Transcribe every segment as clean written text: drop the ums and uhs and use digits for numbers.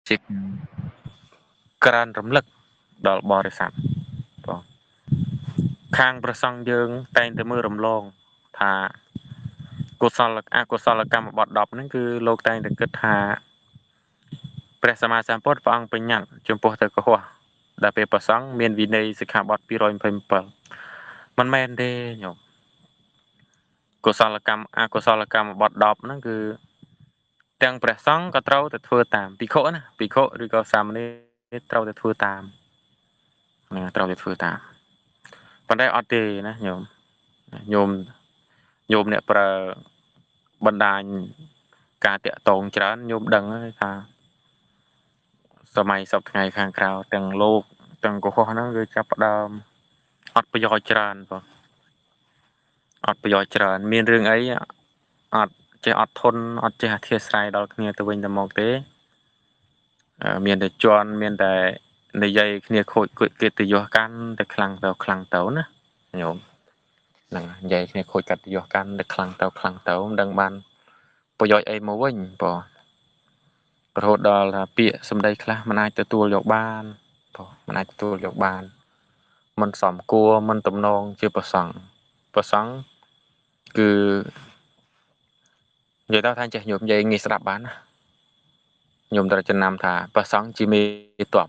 ជាក្រានរំលឹកដល់បរិស័ទបងខាងប្រសង់យើងតែងតែមើលរំលងថាកុសលអកុសលកម្មបទ10ហ្នឹងគឺលោកតែងតែគិតថាព្រះសម្មាសម្ពុទ្ធព្រះអង្គបញ្ញត្តិចំពោះទៅកុហកដែលពេលប្រសង់មានវិន័យសិក្ខាបទ227មិនមែនទេញោមកុសលកម្មអកុសលកម្មបទ10ហ្នឹងគឺទាំងព្រះសង្ឃក៏ត្រូវតែធ្វើតាមភិក្ខុណាភិក្ខុឬក៏សាមណេរត្រូវតែធ្វើតាមណាត្រូវតែធ្វើតាមប៉ុន្តែអត់ទេណាញោមញោមអ្នកប្រើបណ្ដាញការតាក់ទងច្រើនញោមដឹងហើយថាសម័យសពថ្ងៃខាងក្រៅទាំងលោកទាំងកុហកហ្នឹងគឺចាប់ផ្ដើមអត់ប្រយោជន៍ច្រើនបងអត់ប្រយោជន៍ច្រើនមានរឿងអីអត់ចេះអត់ធន់អត់ចេះអធិស្ឋានដល់គ្នាទៅវិញទៅមកទេមានតែជន់មានតែនិយាយគ្នាខូចកិត្តិយសកាន់តែខ្លាំងទៅណាញោមហ្នឹងនិយាយគ្នាខូចកិត្តិយសកាន់តែខ្លាំងទៅមិនដឹងបានប្រយោជន៍អីមកវិញបងរហូតដល់ថាពាក្យសម្ដីខ្លះមិនអាចទទួលយកបានបងមិនអាចទទួលយកបានមិនសមគួរមិនទំនងជាប្រសង់គឺនិយាយទៅថាចេះញោមនិយាយងាយស្ដាប់បានណាញោមត្រូវចំណាំថាប្រសង់ជាមេតប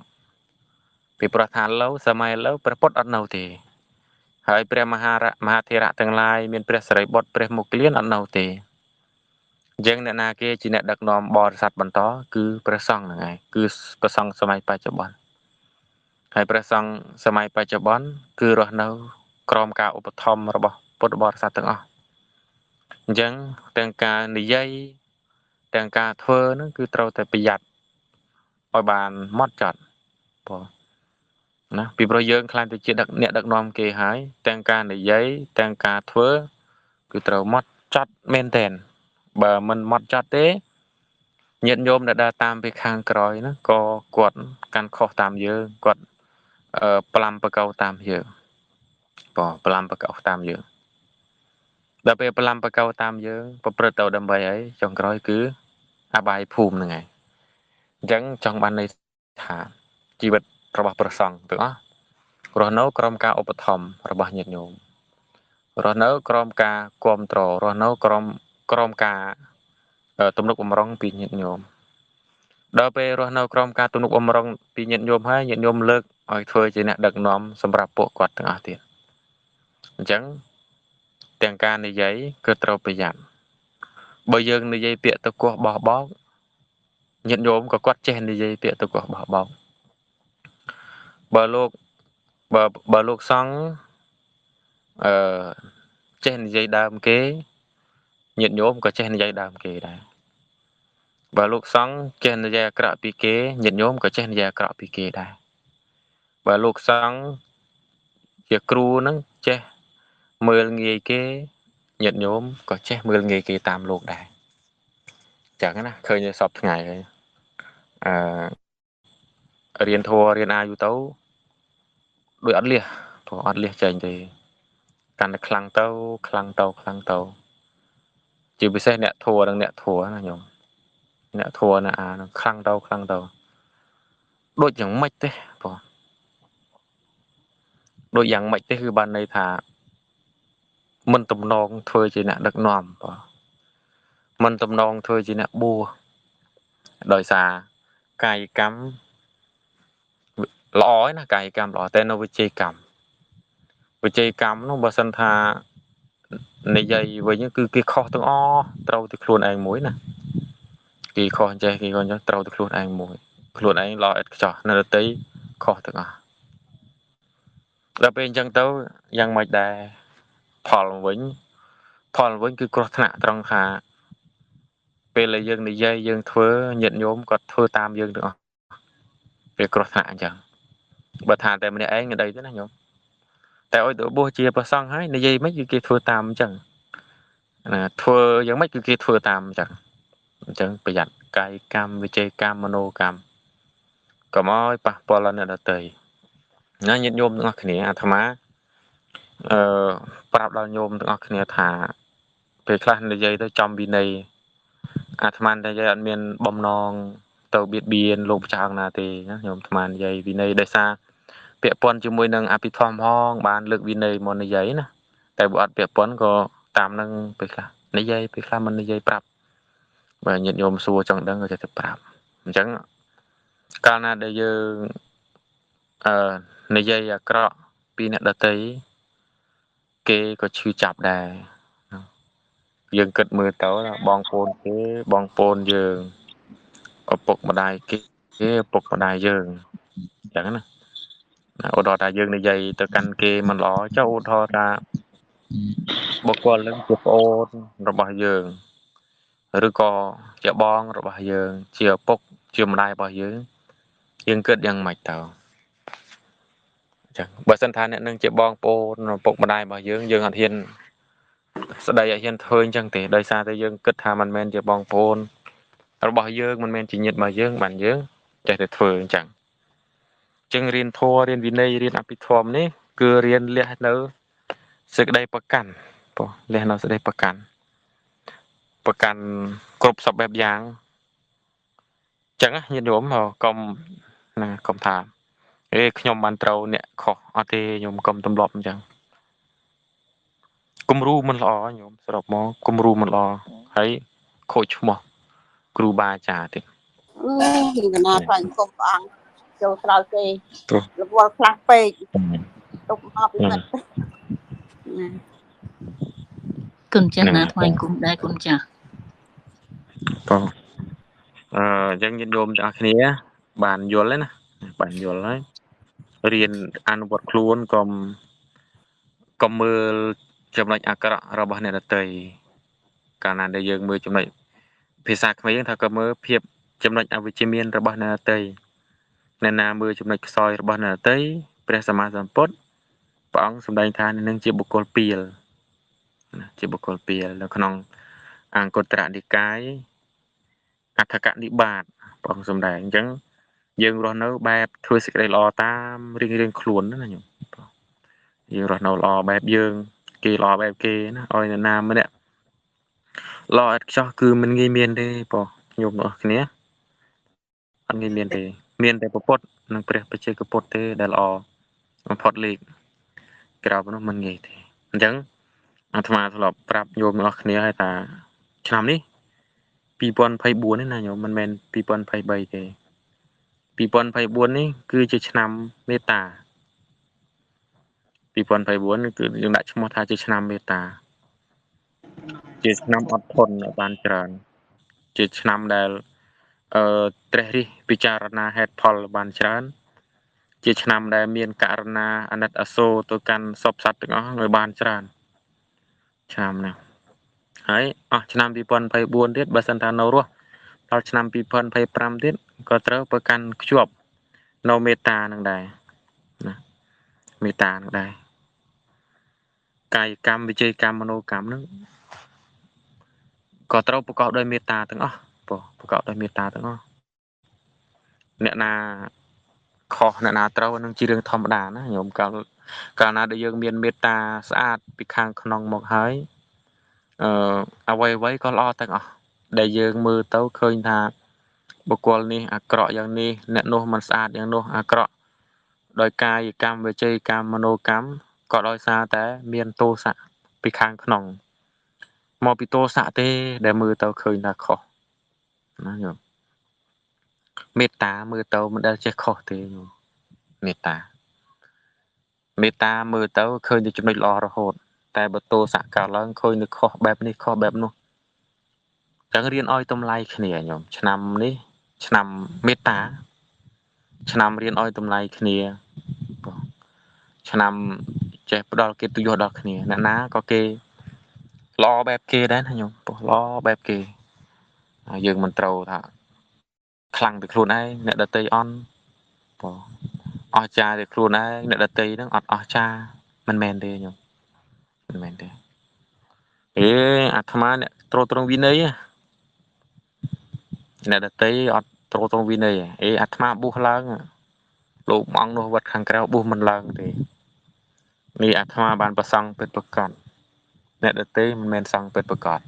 ពីព្រោះថាឡូវសម័យឡូវព្រះពុទ្ធអត់នៅទេហើយព្រះមហាធេរៈទាំងឡាយមានព្រះសិរីបុត្រព្រះមុគលានអត់នៅទេអញ្ចឹងអ្នកណាគេជាអ្នកដឹកនាំបរិស័ទបន្តគឺព្រះសង្ឃហ្នឹងឯងគឺព្រះសង្ឃសម័យបច្ចុប្បន្នហើយព្រះសង្ឃសម័យបច្ចុប្បន្នគឺរស់នៅក្រោមការឧបត្ថម្ភរបស់ពុទ្ធបរិស័ទទាំងអស់អញ្ចឹងទាំងការនិយាយទាំងការធ្វើហ្នឹងគឺត្រូវតែប្រយ័ត្នឲ្យបានហ្មត់ចត់បងណាពីព្រោះយើងខ្លាចទៅជាអ្នកដឹកនាំគេហើយទាំងការនិយាយទាំងការធ្វើគឺត្រូវហ្មត់ចត់មែនតែនបើមិនហ្មត់ចត់ទេញាតិញោមដែលដើរតាមពីខាងក្រោយហ្នឹងក៏គាត់កាន់ខុសតាមយើងគាត់ផ្លាំប្រកោតាមយើងបងផ្លាំប្រកោតាមយើងដល់ពេលផ្លាំប្រកោតាមយើងប្រព្រឹត្តទៅដើម្បីអីចុងក្រោយគឺអបាយភូមិហ្នឹងឯងអញ្ចឹងចង់បានន័យថាជីវិតរបស់ព្រះសង្ឃទាំងអស់រស់នៅក្រោមការឧបត្ថម្ភរបស់ញាតិញោមរស់នៅក្រោមការគ្រប់គ្រងរស់នៅក្រោមការទំនុកបំរុងពីញាតិញោមដល់ពេលរស់នៅក្រោមការទំនុកបំរុងពីញាតិញោមហើយញាតិញោមលើកឲ្យធ្វើជាអ្នកដឹកនាំសម្រាប់ពួកគាត់ទាំងអស់ទៀតអញ្ចឹងទាំងការនិយាយគឺត្រូវប្រយ័ត្នបើយើងនិយាយពាក្យទៅគោះបោះបោកញាតិញោមក៏គាត់ចេះនិយាយពាក្យទៅគោះបោះបោកបើលោកសង្ឃអឺចេះនិយាយដើមគេញាតិញោមក៏ចេះនិយាយដើមគេដែរបើលោកសង្ឃចេះនិយាយអាក្រក់ពីគេញាតិញោមក៏ចេះនិយាយអាក្រក់ពីគេដែរបើលោកសង្ឃជាគ្រូហ្នឹងចេះមើលងាយគេញាតិញោមក៏ចេះមើលងាយគេតាមលោកដែរចឹងណាឃើញសពថ្ងៃហើយរៀនធម៌រៀនអាយុទៅដូចអត់លះព្រោះអត់លះចេញទេកាន់តែខ្លាំងទៅជាពិសេសអ្នកធម៌និងអ្នកធម៌ណាញោមអ្នកធម៌ណានឹងខ្លាំងទៅដូចយ៉ាងម៉េចទេបងដូចយ៉ាងម៉េចទេគឺបានន័យថាមិនទំនងធ្វើជាអ្នកដឹកនាំបងមិនទំនងធ្វើជាអ្នកបួសដោយសារកាយកម្មល្អឯណាកាយកម្មល្អតែនៅវិជ័យកម្មនោះបើសិនថានិយាយវិញគឺគេខុសទាំងអស់ត្រូវតែខ្លួនឯងមួយណាគេខុសអញ្ចេះគេក៏អញ្ចឹងត្រូវតែខ្លួនឯងមួយខ្លួនឯងល្អឥតខ្ចោះនៅដទៃខុសទាំងអស់ដល់ពេលអញ្ចឹងទៅយ៉ាងម៉េចដែរផលវិញគឺគ្រោះថ្នាក់ត្រង់ថាពេលដែលយើងនិយាយយើងធ្វើញាតិញោមគាត់ធ្វើតាមយើងទាំងអស់ពេលគ្រោះថ្នាក់អញ្ចឹងបើថាតែម្នាក់ឯងមិនដីទេណាញោមតែឲ្យទៅបួសជាព្រះសង្ឃហើយនិយាយមិនគឺគេធ្វើតាមអញ្ចឹងណាធ្វើយ៉ាងម៉េចគឺគេធ្វើតាមអញ្ចឹងប្រយ័ត្នកាយកម្មវិជ័យកម្មមនោកម្មកុំឲ្យប៉ះពាល់ដល់អ្នកដទៃណាញាតិញោមទាំងអស់គ្នាអាត្មាប្រាប់ដល់ញោមទាំងអស់គ្នាថាពេលខ្លះនិយាយទៅចំវិន័យអាត្មានិយាយអត់មានបំណង ទៅបៀតបៀនលោកម្ចាស់អង្គណាទេណាខ្ញុំអាត្មានិយាយវិន័យដោយសារពាក់ព័ន្ធជាមួយនឹងអភិធម្មផងបានលើកវិន័យមកនិយាយណាតែបើអត់ពាក់ព័ន្ធក៏តាមនឹងពេលខ្លះនិយាយពេលខ្លះមិននិយាយប្រាប់បើញាតិញោមសួរចង់ដឹងក៏ចេះតែប្រាប់អញ្ចឹងកាលណាដែលយើងនិយាយអាក្រក់ពីអ្នកដទៃគេក៏ឈឺចាប់ដែរយើងគិតមើលទៅបងប្អូនគេបងប្អូនយើងឪពុកម្ដាយគេឪពុកម្ដាយយើងអញ្ចឹងណាឧទាហរណ៍ថាយើងនិយាយទៅកាន់គេមិនល្អចុះឧទាហរណ៍ថាបុគ្គលនឹងជាប្អូនរបស់យើងឬក៏ជាបងរបស់យើងជាឪពុកជាម្ដាយរបស់យើងគិតយ៉ាងម៉េចទៅអញ្ចឹងបើសិនថាអ្នកនឹងជាបងប្អូនឪពុកម្ដាយរបស់យើងអត់ហ៊ានស្ដីឲ្យហ៊ានធ្វើអញ្ចឹងទេដោយសារតែយើងគិតថាមិនមែនជាបងប្អូនរបស់យើងមិនមែនជាញាតិរបស់យើងបានយើងចេះតែធ្វើអញ្ចឹងចឹងរៀនធម៌រៀនវិន័យរៀនអភិធម្មនេះគឺរៀនលះនៅសេចក្តីប្រកាន់ព្រោះលះនៅសេចក្តីប្រកាន់គ្រប់សពបែបយ៉ាងចឹងញាតិញោមកុំណាកុំថាខ្ញុំបានត្រូវអ្នកខុសអត់ទេញោមកុំទម្លាប់អញ្ចឹងគំរូមិនល្អញោមសរុបមកគំរូមិនល្អហើយខូចឈ្មោះគ្រូបាអាចារ្យទៀតកណាថ្វាយគុំព្រះអង្គចូលក្រោយគេរវល់ខ្លះពេកទុកមកពីមិត្តគុណចាស់ណាថ្វាយគុំដែរគុណចាស់បងអញ្ចឹងញាតិញោមទាំងអស់គ្នាបានយល់ហើយណាបានយល់ហើយរៀនអនុវត្តខ្លួនកុំមើលចំណុចអាក្រក់របស់អ្នកដទៃកាលណាដែលយើងមើលចំណុចភាសាខ្មែរយើងថាក៏មើលភាពចំណុចអវិជ្ជមានរបស់អ្នកដទៃអ្នកណាមើលចំណុចខ្សោយរបស់អ្នកដទៃព្រះសម្មាសម្ពុទ្ធព្រះអង្គសម្ដែងថានឹងជាបុគ្គលពាលជាបុគ្គលពាលនៅក្នុងអង្គុត្តរនិកាយអដ្ឋកនិបាតព្រះអង្គសម្ដែងអញ្ចឹងយើងរស់នៅបែបធ្វើសេចក្តីល្អតាមរៀងខ្លួនណាញោមយើងរស់នៅល្អបែបយើងគេល្អបែបគេណាឲ្យអ្នកណាម្នាក់ល្អឥតខ្ចោះគឺមិនងាយមានទេបងញោមទាំងអស់គ្នាអត់ងាយមានទេមានតែពុទ្ធនិងព្រះបច្ចេកពុទ្ធទេដែលល្អបំផុតលេខក្រៅពីនោះមិនងាយទេអញ្ចឹងអាត្មាធ្លាប់ប្រាប់ញោមទាំងអស់គ្នាឲ្យថាឆ្នាំនេះ2024នេះណាញោមមិនមែន2023ទេ2024នេះគឺជាឆ្នាំមេត្តា2024នេះគឺយើងដាក់ឈ្មោះថាជាឆ្នាំមេត្តាជាឆ្នាំអត់ធន់បានច្រើនជាឆ្នាំដែលត្រេះរិះពិចារណាហេតុផលបានច្រើនជាឆ្នាំដែលមានករណាអាណិតអាសូរទៅកាន់សពសត្វទាំងអស់ឲ្យបានច្រើនឆ្នាំនេះហើយអស់ឆ្នាំ2024ទៀតបើសិនថានៅរស់ដល់ឆ្នាំ2025ទៀតក៏ត្រូវប្រកាន់ខ្ជាប់នៅមេត្តានឹងដែរណាមេត្តានឹងដែរកាយកម្មវិជ័យកម្មមនោកម្មនឹងក៏ត្រូវប្រកបដោយមេត្តាទាំងអស់ប្រកបដោយមេត្តាទាំងអស់អ្នកណាខុសអ្នកណាត្រូវនឹងជារឿងធម្មតាណាញោមកាលណាដែលយើងមានមេត្តាស្អាតពីខាងក្នុងមកហើយអ្វីក៏ល្អទាំងអស់ដែលយើងមើលទៅឃើញថាបុគ្គលនេះអាក្រក់យ៉ាងនេះអ្នកនោះមិនស្អាតយ៉ាងនោះអាក្រក់ដោយកាយកម្មវិជ័យកម្មមនោកម្មក៏ដោយសារតែមានទោសៈពីខាងក្នុងមកពីទោសៈទេដែលមើលទៅឃើញថាខុសណាញោមមេត្តាមើលទៅមិនដែលចេះខុសទេញោមមេត្តាមើលទៅឃើញតែចំណុចល្អរហូតតែបើទោសៈកើតឡើងឃើញតែខុសបែបនេះខុសបែបនោះចឹងរៀនឲ្យតម្លៃគ្នាញោមឆ្នាំនេះឆ្នាំមេត្តាឆ្នាំរៀនឲ្យតម្លៃគ្នាឆ្នាំចេះផ្ដល់កិត្តិយសដល់គ្នាអ្នកណាក៏គេល្អបែបគេដែរណាញោមល្អបែបគេយើងមិនត្រូវថាខ្លាំងពីខ្លួនឯងអ្នកដតីអន់អស្ចារ្យពីខ្លួនឯងអ្នកដតីហ្នឹងអត់អស្ចារ្យមិនមែនទេញោមមិនមែនទេអាត្មាអ្នកត្រួតត្រងវិន័យអ្នកដតីអត់ត្រួតត្រងវិន័យអាត្មាប៊ូសឡើងលោកអង្គនោះវត្តខាងក្រៅប៊ូសមិនឡើងទេនេះអាត្មាបានប្រសង់ពិតប្រកបអ្នកដតីមិនមែនសង្ឃពិតប្រកប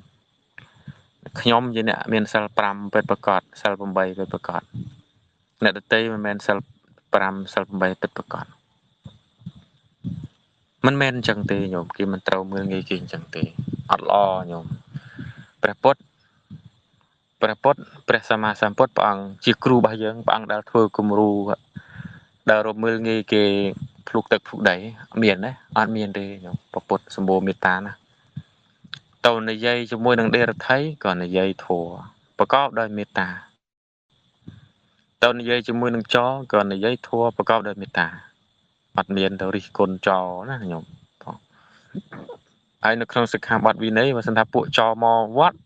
ខ្ញុំជាអ្នកមានសិល5ពិតប្រាកដសិល8ពិតប្រាកដអ្នកដតីមិនមែនសិល5សិល8ពិតប្រាកដមិនមែនអញ្ចឹងទេញោមគេមិនត្រូវមើលងាយគេអញ្ចឹងទេអត់ល្អញោមព្រះពុទ្ធព្រះសម្មាសម្ពុទ្ធព្រះអង្គជាគ្រូរបស់យើងព្រះអង្គដែលធ្វើគំរូដែលរំមើលងាយគេភ្លុកទឹកភ្លុកដីមានទេអត់មានទេញោមព្រះពុទ្ធសម្បូរមេត្តាណាតើនិយាយជាមួយនឹងដេរថៃក៏និយាយធัวប្រកបដោយមេត្តាតើនិយាយជាមួយនឹងចក៏និយាយធัวប្រកបដោយមេត្តាអត់មានទៅរិះគន់ចណាញោមបងហើយនៅក្នុងសិក្ខាបទវិន័យបើសិនថាពួកចមកវត្ត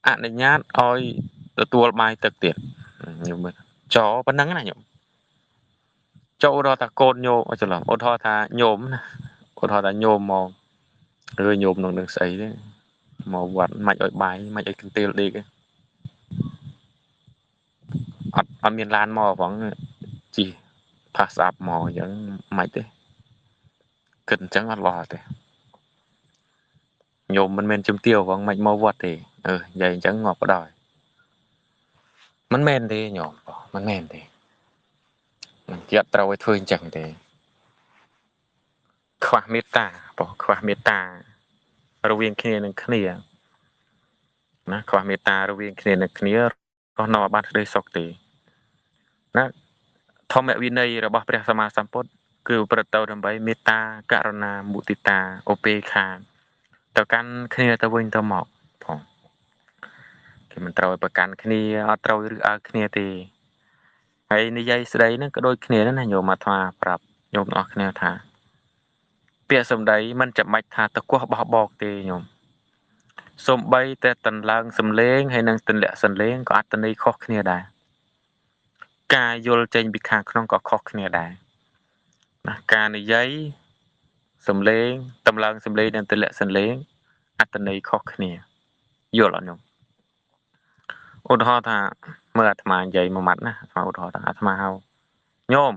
អនុញ្ញាតឲ្យទទួលបាយទឹកទៀតញោមមើលចប៉ុណ្ណឹងណាញោមចឧទាហរណ៍ថាកូនញោមអត់ច្រឡំឧទាហរណ៍ថាញោមណាឧទាហរណ៍ថាញោមមកឬញោមនឹងស្អីទេមកវត្តមិនឲ្យបាយមិនឲ្យកន្ទេលដេកអត់មានឡានមកផងជីផាសអាប់មកអញ្ចឹងមិនទេគិតអញ្ចឹងអត់ល្អទេញោមមិនមែនជំទាវផងមិនមកវត្តទេនិយាយអញ្ចឹងងាប់បដ ாய் មិនមែនទេញោមមិនមែនទេមិនជាត្រូវឲ្យធ្វើអញ្ចឹងទេខ្វះមេត្តាខ្វះមេត្តារវាងគ្នានឹងគ្នាណាខ្វះមេត្តារវាងគ្នានឹងគ្នារស់នៅបានក្តីសុខទេណាធម្មវិន័យរបស់ព្រះសម្មាសម្ពុទ្ធគឺប្រតិទៅដើម្បីមេត្តាករុណាមុទិតាឧបេក្ខាទៅកាន់គ្នាទៅវិញទៅមកផងគេមិនត្រូវឲ្យប្រកាន់គ្នាអត់ត្រូវឬអើគ្នាទេហើយនិយាយស្ដីហ្នឹងក៏ដូចគ្នាណាញោមអាត្មាប្រាប់ញោមទាំងអស់គ្នាថាពាក្យសម្ដីមិនចាំបាច់ថាតកោះបោះបោកទេញោមសំបីតែតន្លើងសំឡេងហើយនឹងទម្លាក់សំឡេងក៏អត្ថន័យខុសគ្នាដែរការយល់ចេញពីខាងក្នុងក៏ខុសគ្នាដែរណាការនិយាយសំឡេងតម្លើងសំឡេងនិងទម្លាក់សំឡេងអត្ថន័យខុសគ្នាយល់អត់ញោមឧទាហរណ៍ថាមើលអាត្មានិយាយមួយម៉ាត់ណាឧទាហរណ៍ថាអាត្មាហៅញោម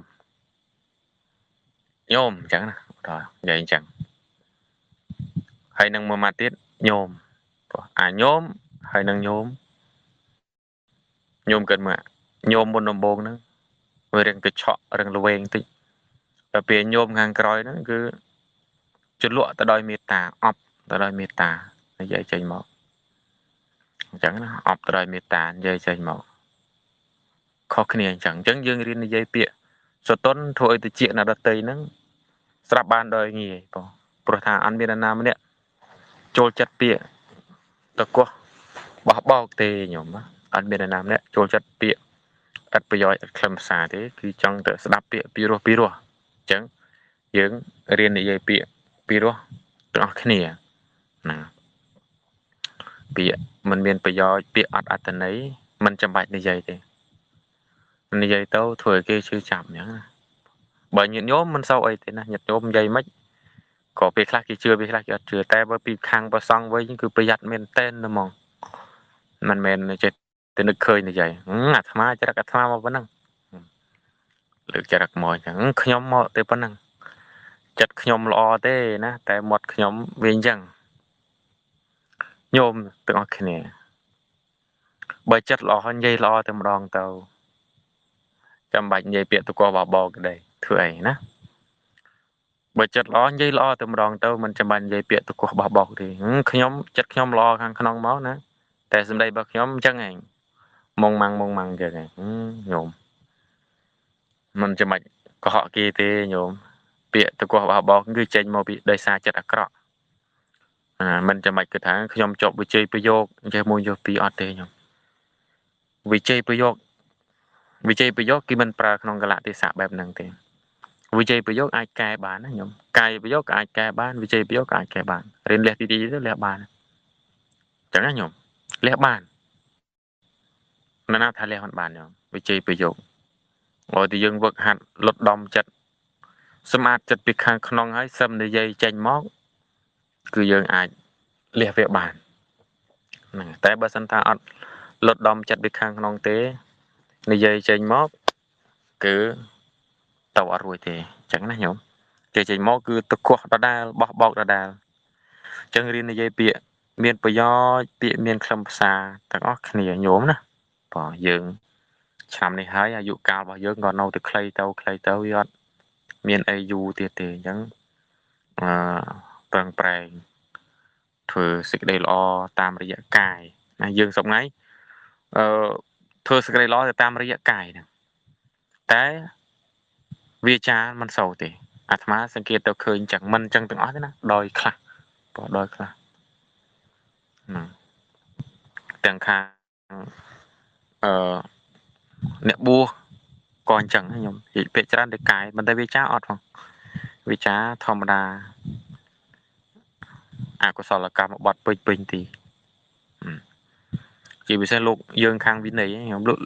អញ្ចឹងណាឧទាហរណ៍និយាយអញ្ចឹងហើយនឹងមួយម៉ាត់ទៀតញោមអាញោមហើយនឹងញោមគិតមើលញោមមុនដំបូងហ្នឹងវារៀងកញ្ឆក់រៀងល្វែងតិចតែពេលញោមខាងក្រោយហ្នឹងគឺជលក់ទៅដោយមេត្តាអប់ទៅដោយមេត្តានិយាយចេញមកអញ្ចឹងណាអប់ទៅដោយមេត្តានិយាយចេញមកខុសគ្នាអញ្ចឹងយើងរៀននិយាយពាក្យសតុនធ្វើឲ្យតិចណាដតីហ្នឹងស្រាប់បានដោយងាយបងព្រោះថាអត់មាននរណាម្នាក់ចូលចិត្តពាក្យតកោះបោះបោកទេញោមអត់មាននរណាម្នាក់ចូលចិត្តពាក្យឥតប្រយោជន៍ឥតខ្លឹមសារទេគឺចង់ទៅស្ដាប់ពាក្យពីរោះអញ្ចឹងយើងរៀននិយាយពាក្យពីរោះទាំងអស់គ្នាណាពាក្យមិនមានប្រយោជន៍ពាក្យអត់អត្ថន័យមិនចាំបាច់និយាយទេនិយាយទៅធ្វើឲ្យគេឈឺចាប់អញ្ចឹងណាបើញាតិញោមមិនសូវអីទេណាញាតិញោមនិយាយមិនក៏ពេលខ្លះគេជឿពេលខ្លះគេអត់ជឿតែបើពីខាងប្រសង់វិញគឺប្រយ័ត្នមែនតែនហ្មងមិនមែនចេះតែនឹកឃើញនិយាយអាត្មាចរិតអាត្មាមកប៉ុណ្ណឹងលើកចរិតមកអញ្ចឹងខ្ញុំមកតែប៉ុណ្ណឹងចិត្តខ្ញុំល្អទេណាតែមាត់ខ្ញុំវាអញ្ចឹងញោមទាំងអស់គ្នាបើចិត្តល្អនិយាយល្អតែម្ដងទៅចាំបាច់និយាយពាក្យតកោបបោកដែរធ្វើអីណាបើចិត្តល្អនិយាយល្អតែម្ដងទៅមិនចាំបាច់និយាយពាក្យតកោះបោះបោកទេខ្ញុំចិត្តខ្ញុំល្អខាងក្នុងមកណាតែសម្ដីរបស់ខ្ញុំអញ្ចឹងឯងម៉ងម៉ាំងអញ្ចឹងឯងញោមមិនចាំបាច់កុហកគេទេញោមពាក្យតកោះបោះបោកគឺចេញមកពីដោយសារចិត្តអាក្រក់មិនចាំបាច់គិតថាខ្ញុំចប់វិជ័យប្រយោគចេះមួយយកពីរអត់ទេញោមវិជ័យប្រយោគគេមិនប្រើក្នុងកលៈទេសៈបែបហ្នឹងទេវិជ័យប្រយោគអាចកែបានណាញោមកាយប្រយោគអាចកែបានវិជ័យប្រយោគអាចកែបានរៀនលះទីទៅលះបានអញ្ចឹងណាញោមលះបានណាថាលះមិនបានញោមវិជ័យប្រយោគបើទីយើងវឹកហាត់លុតដំចិត្តសម្អាតចិត្តពីខាងក្នុងហើយសឹមនិយាយចេញមកគឺយើងអាចលះវាបានហ្នឹងតែបើសិនថាអត់លុតដំចិត្តពីខាងក្នុងទេនិយាយចេញមកគឺទៅអត់រួចទេអញ្ចឹងណាញោមគេចេញមកគឺតកោះដដែលបោះបោកដដែលអញ្ចឹងរៀននិយាយពាក្យ miền bờ gió bị miền khâm xa tất cả khnia nhổm nè bỏ dương chạm này hái dụ cao bỏ dương còn nâu từ clay tàu yết miền ai du tiệt tiệt chẳng tầng prey thử xịt đầy lo tam rịa cài dương sống ngay thử xịt đầy lo tam rịa cài nè té vi chaมันเศร้าติอาตมาสังเกตตัวเคยจากมันจังตึงอ้อนะดอยคละปอดอยคละแต่งคางเนี่ยบัวก่อนจังให้ยมเป็ดจานเด็กไก่มันได้วิชาออดฟังวิชาธรรมดากุศลกรรมบดปิงตีchỉ bị xe lục dương khang vĩ này nhom lục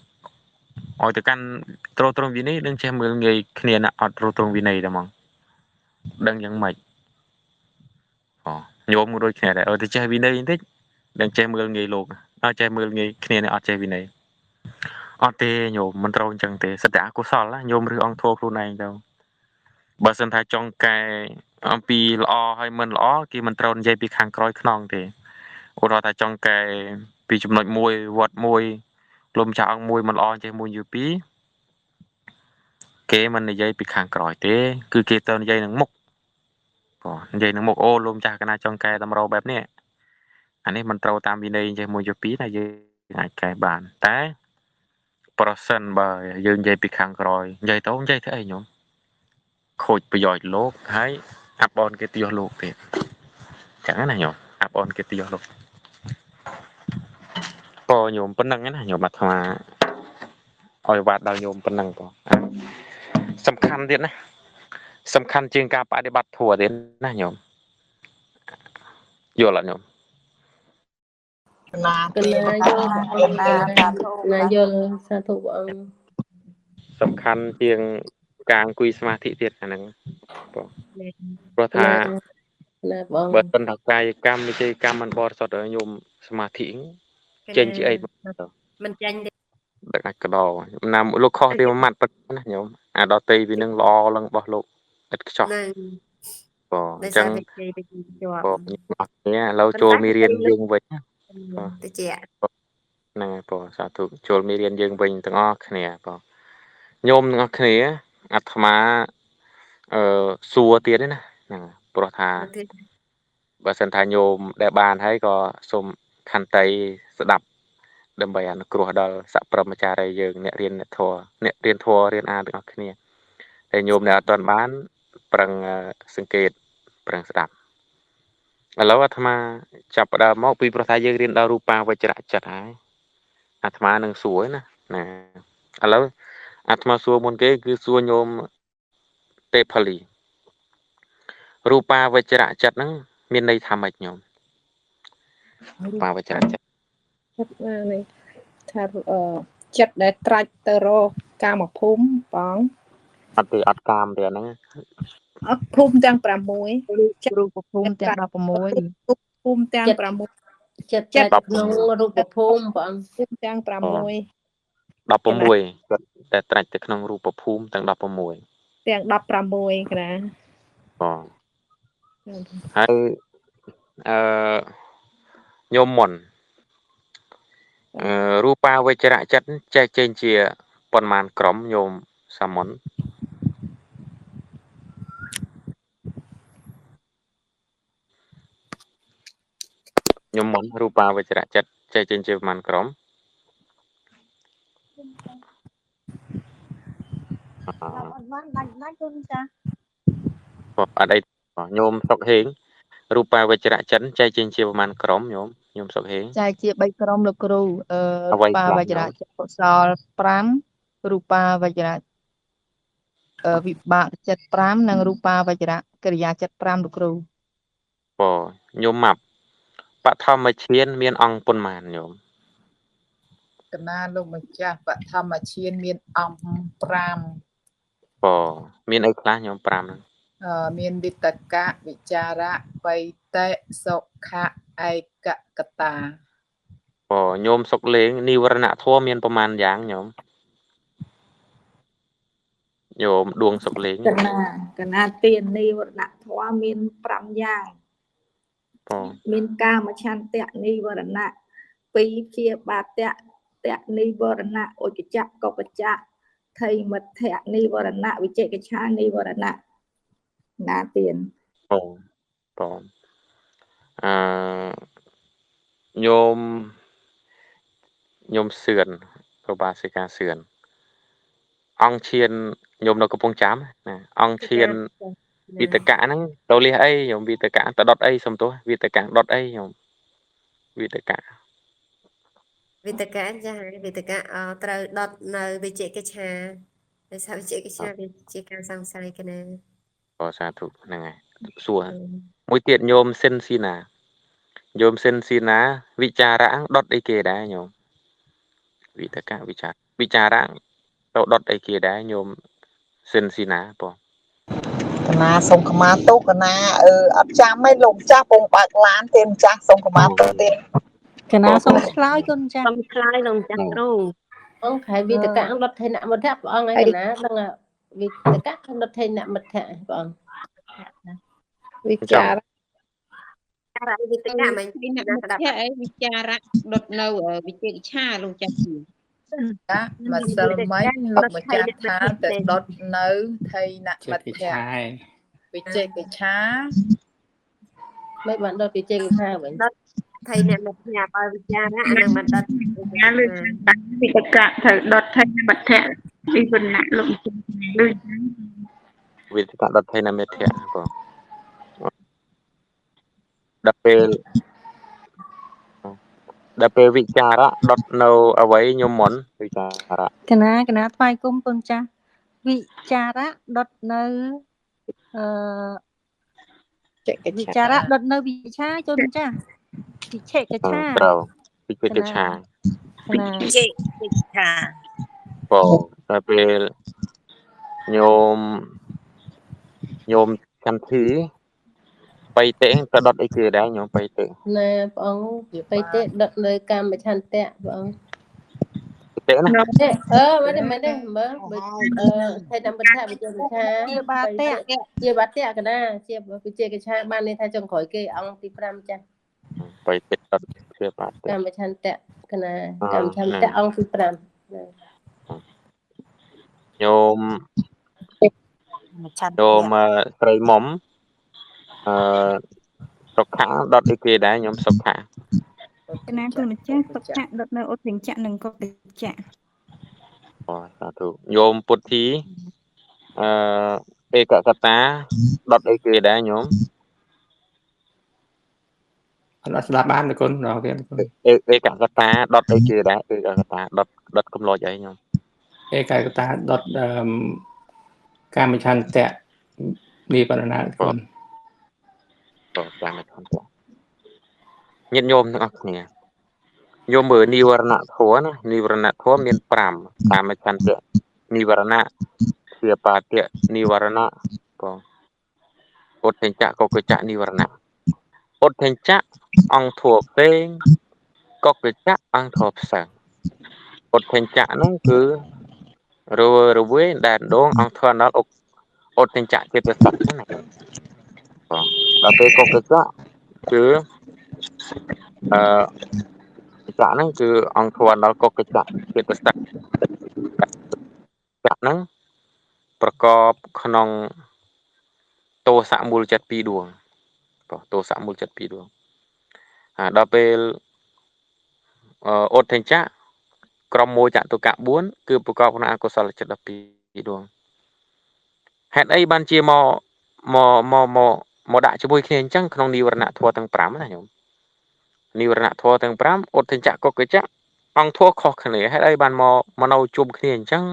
ở từ căn trâu trâu vĩ này đừng che mưa người kia nè ở trâu trâu vĩ này đó mong đừng giống mày nhôm một đôi kia này ở từ che vĩ này thích đừng che mưa người lục ở che mưa người kia nè ở che vĩ này ở tê nhôm mình trâu chẳng tê sạch đã cố sò lá nhôm rưỡi ông thô luôn này đâu bà sân thái trong cái ông pi lọ hay mình lọ kia mình trâu dây pi khang cõi non thì ô đó thái trong cái pi chụp nội môi vọt môi lùm chào ông môi mình lọ chơi môi như pi kế mình dây pi khang cõi thế cứ kia tên dây nắng mục dây nắng mục ô lùm chào cái này trong cái tầm râu bẹp nè anh ấy mình trâu tam pi đây chơi môi như pi này dây cái bàn té person bà dương dây pi khang cõi dây tốn dây thế ấy nhung khôi bây giờ lốt hái áp on cái tiêu lốt thì chẳng này nhở áp on cái tiêu lốt có nhôm phân năng này nhở mặt hòa oi vạt đào nhôm phân năng có sầm khăn thế này sầm khăn trên ca phải để bắt thua đến này nhôm vô là nhôm sầm khăn trên càng quy ma thị tiệt này nè có thà bật tân đặc cai camไม่ใช่ cam มันบอดสดโยมสมาธิเจนจีไอมันจังเด็กกระดอนำลูกคอที่มันมัดปัดนะโยมดอตีวินึงรอลังบ่ลูกเอ็ดช็อตก็จังก็เนี่ยเราโจมีเรียนยิงไว้ตัวเจี๊ยนั่นก็สาธุโจมีเรียนยิงไว้ตั้งอ้อเนี่ยก็โยมตั้งอ้อเนี่ยอัตมาสัวเตี้ยด้วยนะปรธาbà sân thái nhôm để bàn thấy có xôm khăn tay đập đâm bày ăn cua đờ sập pram cha đây dương nẹt riêng thua riêng a được không kia để nhôm này toàn bán bằng sừng kẹt bằng đậpแล้วอาตมาจับดาวมอกปีประทายยืนดาวรูปางไปจัดจัดหายอาตมาหนึ่งสวยนะแล้วอาตมาสวยบนเกคือสวยโยมเตพลีรูปาไปจัดนั้นមានន័យថាម៉េចញោមបាវចរចិត្តនេះថាចិត្តដែលត្រាច់ទៅរកកាមភូមិបងអត់ទេអត់កាមទេអាហ្នឹងអត់ភូមិទាំង6រូបភូមិទាំង16ភូមិទាំង6ចិត្តក្នុងរូបភូមិបងភូមិទាំង6 16តែត្រាច់ទៅក្នុងរូបភូមិទាំង16ទាំង16ណាហើយញោមមុនរូបាវចរៈចិត្តចែកចេញជាប៉ុន្មានក្រុមញោមសាមុនញោមមុនរូបាវចរៈចិត្តចែកចេញជាប៉ុន្មានក្រុមអត់បានដាច់គុណចាអត់អីញោមសុកហេងរូបាវចរៈចិត្តចែកចេញជាប្រមាណក្រុមញោមសុកហេងចែកជា3ក្រុមលោកគ្រូរូបាវចរៈចិត្តកុសល5រូបាវចរៈវិបាកចិត្ត5និងរូបាវចរៈកិរិយាចិត្ត5លោកគ្រូញោមម៉ាប់បឋមឈានមានអង្គប៉ុន្មានញោមកណាលោកម្ចាស់បឋមឈានមានអង្គ5មានអីខ្លះញោម5ហ្នឹងមានវិតកៈវិចារៈបៃតេសុខៈឯកកតាញោមសុកលេងនិវរណៈធម៌មានប្រមាណយ៉ាងញោមដួងសុកលេងកណាទាននិវរណៈធម៌មាន5យ៉ាង មានកាមឆន្ទៈនិវរណៈពីរព្យាបាទៈនិវរណៈឧចចៈកបចៈថៃមិទ្ធៈនិវរណៈវិជិកិច្ឆានិវរណៈណាទៀនបងញោមសឿនក៏បាសិកាសឿនអង្គឈានញោមនៅកំពង់ចាមណាអង្គឈានវិតកៈហ្នឹងទៅលះអីញោមវិតកៈទៅដុតអីសំទោសវិតកៈដុតអីញោមវិតកៈចាវិតកៈត្រូវដុតនៅវិជិកិច្ឆាដោយសារវិជិកិច្ឆាវាជាការសង្ស័យគេណាសាធុហ្នឹងហើយសួរមួយទៀតញោមសិនស៊ីណាវិចារៈដុតអីគេដែរញោមវិតកៈវិចារៈទៅដុតអីគេដែរញោមសិនស៊ីណាបងកណាសុំខមាទុកកណាអត់ចាំទេលោកចាស់ពងបើកឡានទេម្ចាស់សុំខមាទុកទេកណាសុំឆ្លើយគុណចាស់សុំឆ្លើយលោកចាស់គ្រូអង្គខែវិតកៈដុតថេនមិទ្ធៈព្រះអង្គឯកណាដឹងវិតកៈដុតថេនមិទ្ធៈព្រះអង្គវិចារៈវិតកៈមិនណាស្ដាប់វិចារៈដុតនៅវិជិកិច្ឆាលោកចាស់ចាម្សិលមិញលោកម្ចាស់ថាទៅដុតនៅថៃណមិទ្ធៈវិជិកិច្ឆាមិនបានដុតវិជិកិច្ឆាវិញថៃណមិទ្ធៈបើវិចារៈអានឹងមិនដុតវិតកៈត្រូវដុតថៃមិទ្ធៈវិវរណៈលោកលើវិតកៈដុតថៃណមិទ្ធៈបងដល់ពេលវិចារៈដុតនៅអ្វីញោមមុនវិចារៈកណាថ្វាយគុំគុណចាស់វិចារៈដុតនៅវិចារៈដុតនៅវិឆាជូនចាស់វិឆេកិច្ឆាត្រូវវិឆេកិច្ឆាបងដល់ពេលញោមចន្ទធីបៃតេក៏ដុតអីគេដែរញោមបៃតេណែព្រះអង្គបៃតេដុតនៅកាមឆន្ទៈព្រះអង្គទេណាមិនទេមើលថៃណមិទ្ធៈវិជិកិច្ឆាជាបាតៈកណាជាវិជិកិច្ឆាបានន័យថាចុងក្រោយគេអង្គទី5ចាស់បៃតេដុតជាបាតៈកាមឆន្ទៈកណាកាមឆន្ទៈអង្គទី5ញោមស្រីមុំសុខៈដុតអីគេដែរញោមសុខៈកណាគុណម្ចាស់សុខៈដុតនៅឧទ្ធិញ្ចៈនិងកុតិញ្ចៈសាធុញោមពុទ្ធីឯកកតាដុតអីគេដែរញោមអត់ស្ដាប់បានទេគុណដល់គេឯកកតាដុតអីគេដែរឯកកតាដុតកំឡុចអីញោមឯកកតាដុតកាមឆន្ទៈនិវរណៈគុណកាមឆន្ទៈញាតិញោមទាំងអស់គ្នាញោមមើលនិវរណៈធម៌ណានិវរណៈធម៌មាន5កាមឆន្ទៈនិវរណៈជាបាតៈនិវរណៈបងឧទ្ធិញ្ចៈកុកចៈនិវរណៈឧទ្ធិញ្ចៈអង្គធัวពេងកុកចៈអង្គធัวផ្សឹងឧទ្ធិញ្ចៈហ្នឹងគឺរវេដែនដងអង្គធัวដល់ឧទ្ធិញ្ចៈជាប្រស័ក្តិហ្នឹងណាបងដល់ពេលកុកចៈគឺចៈហ្នឹងគឺអង្គធัวដល់កុកចៈជាប្រស័ក្តិចៈហ្នឹងប្រកបក្នុងទោសៈមូលចិត្ត2ដួងបងទោសៈមូលចិត្ត2ដួងដល់ពេលឧទ្ធិញ្ចៈក្រុម1ចតុកៈ4គឺប្រកបក្នុងអកុសលចិត្ត12ដួងហេតុអីបានជាមកដាក់ជាមួយគ្នាអញ្ចឹងក្នុងនិវរណៈធម៌ទាំង5ណាញោមនិវរណៈធម៌ទាំង5ឧទ្ធិញ្ចៈកុកចៈអង្គធម៌ខុសគ្នាហេតុអីបានមកនៅជុំគ្នាអញ្ចឹង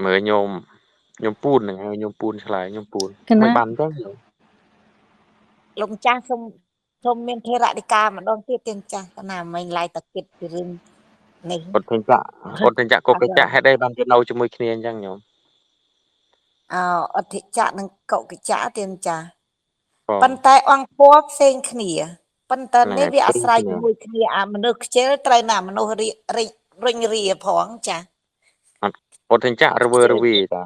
មើលញោមពូនហ្នឹងហើយញោមពូនឆ្លើយញោមពូនមិនបានអញ្ចឹងលោកម្ចាស់សូមមានធរណិកាម្ដងទៀតទេម្ចាស់កណាមិញឡាយតគិតពីរឿងនេះឧទ្ធិញ្ចៈកុកចៈហេតុអីបានទៅនៅជាមួយគ្នាអញ្ចឹងញោមឧទ្ធិចៈនិងកុកចៈទេម្ចាស់ប៉ុន្តែអង្គពណ៌ផ្សេងគ្នាប៉ុន្តែនេះវាអាស្រ័យជាមួយគ្នាមនុស្សខ្ជិលត្រូវណាមនុស្សរិញរាផងចាឧទ្ធិញ្ចៈរវើរវីតា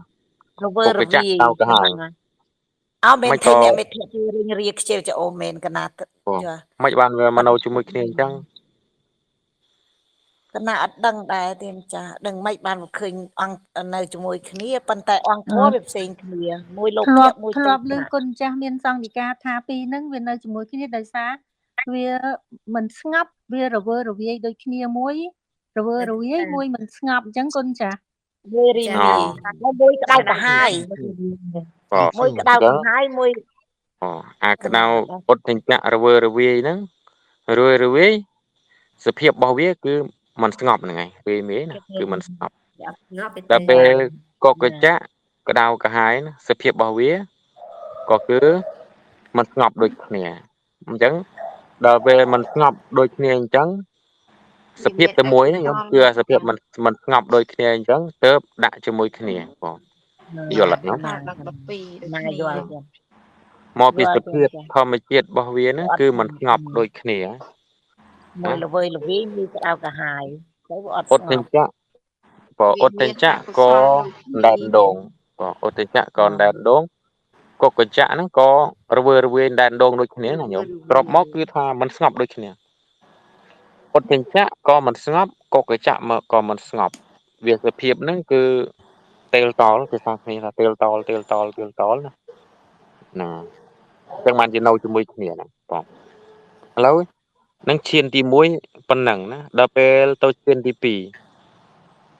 រវើរវីទៅក៏ហើយ អោមែន មិន ឃើញ ក៏ អ្នកមេធាវីរៀងរៀខ្ជិលចអូមែនកណាយ មិនបានវាមកនៅជាមួយគ្នាអញ្ចឹង កណាអត់ដឹងដែរទេម្ចាស់ដឹងមិនបានឃើញអង្គនៅជាមួយគ្នាប៉ុន្តែអង្គធម៌វាផ្សេងគ្នាមួយលោកភ័ក្រមួយ ធ្ ទេ លាប់លើគុណចាស់មានសង្ឃីកាថាពីរហ្នឹងវានៅជាមួយគ្នាដោយសារវាមិនស្ងប់វារវើរវាយដូចគ្នាមួយរវើរវាយមួយមិនស្ងប់អញ្ចឹងគុណចាស់ មួយរីងរាយមួយក្តៅកាហាយមួយក្តៅកាហាយមួយ អាក្តៅអត់ទាំងចាក់រវើរវាយហ្នឹងរវើរវាយសភាពរបស់វាគឺมันស្ងប់ហ្នឹងឯងពេលមេណាគឺมันស្ងប់ ងាប់ទៅ ដល់ពេលកកចាក់ក្តៅកាហាយសភាពរបស់វាក៏គឺมันស្ងប់ដូចគ្នាអញ្ចឹងដល់ពេលมันស្ងប់ដូចគ្នាអញ្ចឹងសភាពតែមួយណាខ្ញុំគឺសភាពมันស្ងប់ដូចគ្នាអញ្ចឹងទើបដាក់ជាមួយគ្នាបងយល់អត់ខ្ញុំ ណាយល់ មកពីសភាពធម្មជាតិរបស់វាហ្នឹងគឺมันស្ងប់ដូចគ្នា មួយល្វើយល្វីមួយក្តៅកាហាយទៅអត់ អត់ទាំងចាក់ក៏អត់ទាំងចាក់ក៏ដែនដងក៏អត់ទាំងចាក់ក៏ដែនដងក៏កញ្ចាក់ហ្នឹងក៏រវើរវាយដែនដងដូចគ្នាណាញោមត្រប់មកគឺថាมันស្ងប់ដូចគ្នាអត់ទាំងចាក់ក៏มันស្ងប់ក៏កញ្ចាក់មកក៏มันស្ងប់វាសភាពហ្នឹងគឺតេលតលគេថាគ្នាថាតេលតលណាណាចឹងបានជានៅជាមួយគ្នាហ្នឹងបងឥឡូវនឹងឈានទី1ប៉ុណ្ណឹងណាដល់ពេលទៅឈានទី2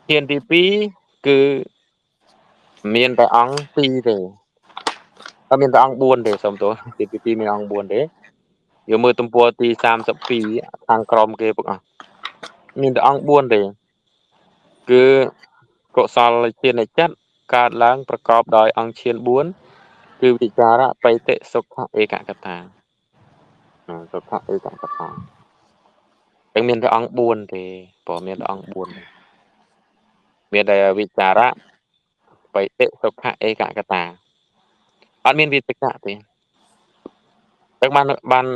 ឈានទី2គឺមានតែអង្គ2ទេអត់មានតែអង្គ4ទេសុំទោសទី2មានអង្គ4ទេយកមើលទំព័រទី32ខាងក្រោមគេបងអស់មានតែអង្គ4ទេគឺកុសលជានិច្ចកើតឡើងប្រកបដោយអង្គឈាន4គឺវិចារបៃតិសុខៈឯកកតាសុខៈឯកកតាតែមានតែអង្គ4ទេព្រោះមានតែអង្គ4មានតែវិចារបៃតិសុខៈឯកកតាអត់មានវិតកៈទេតែបាន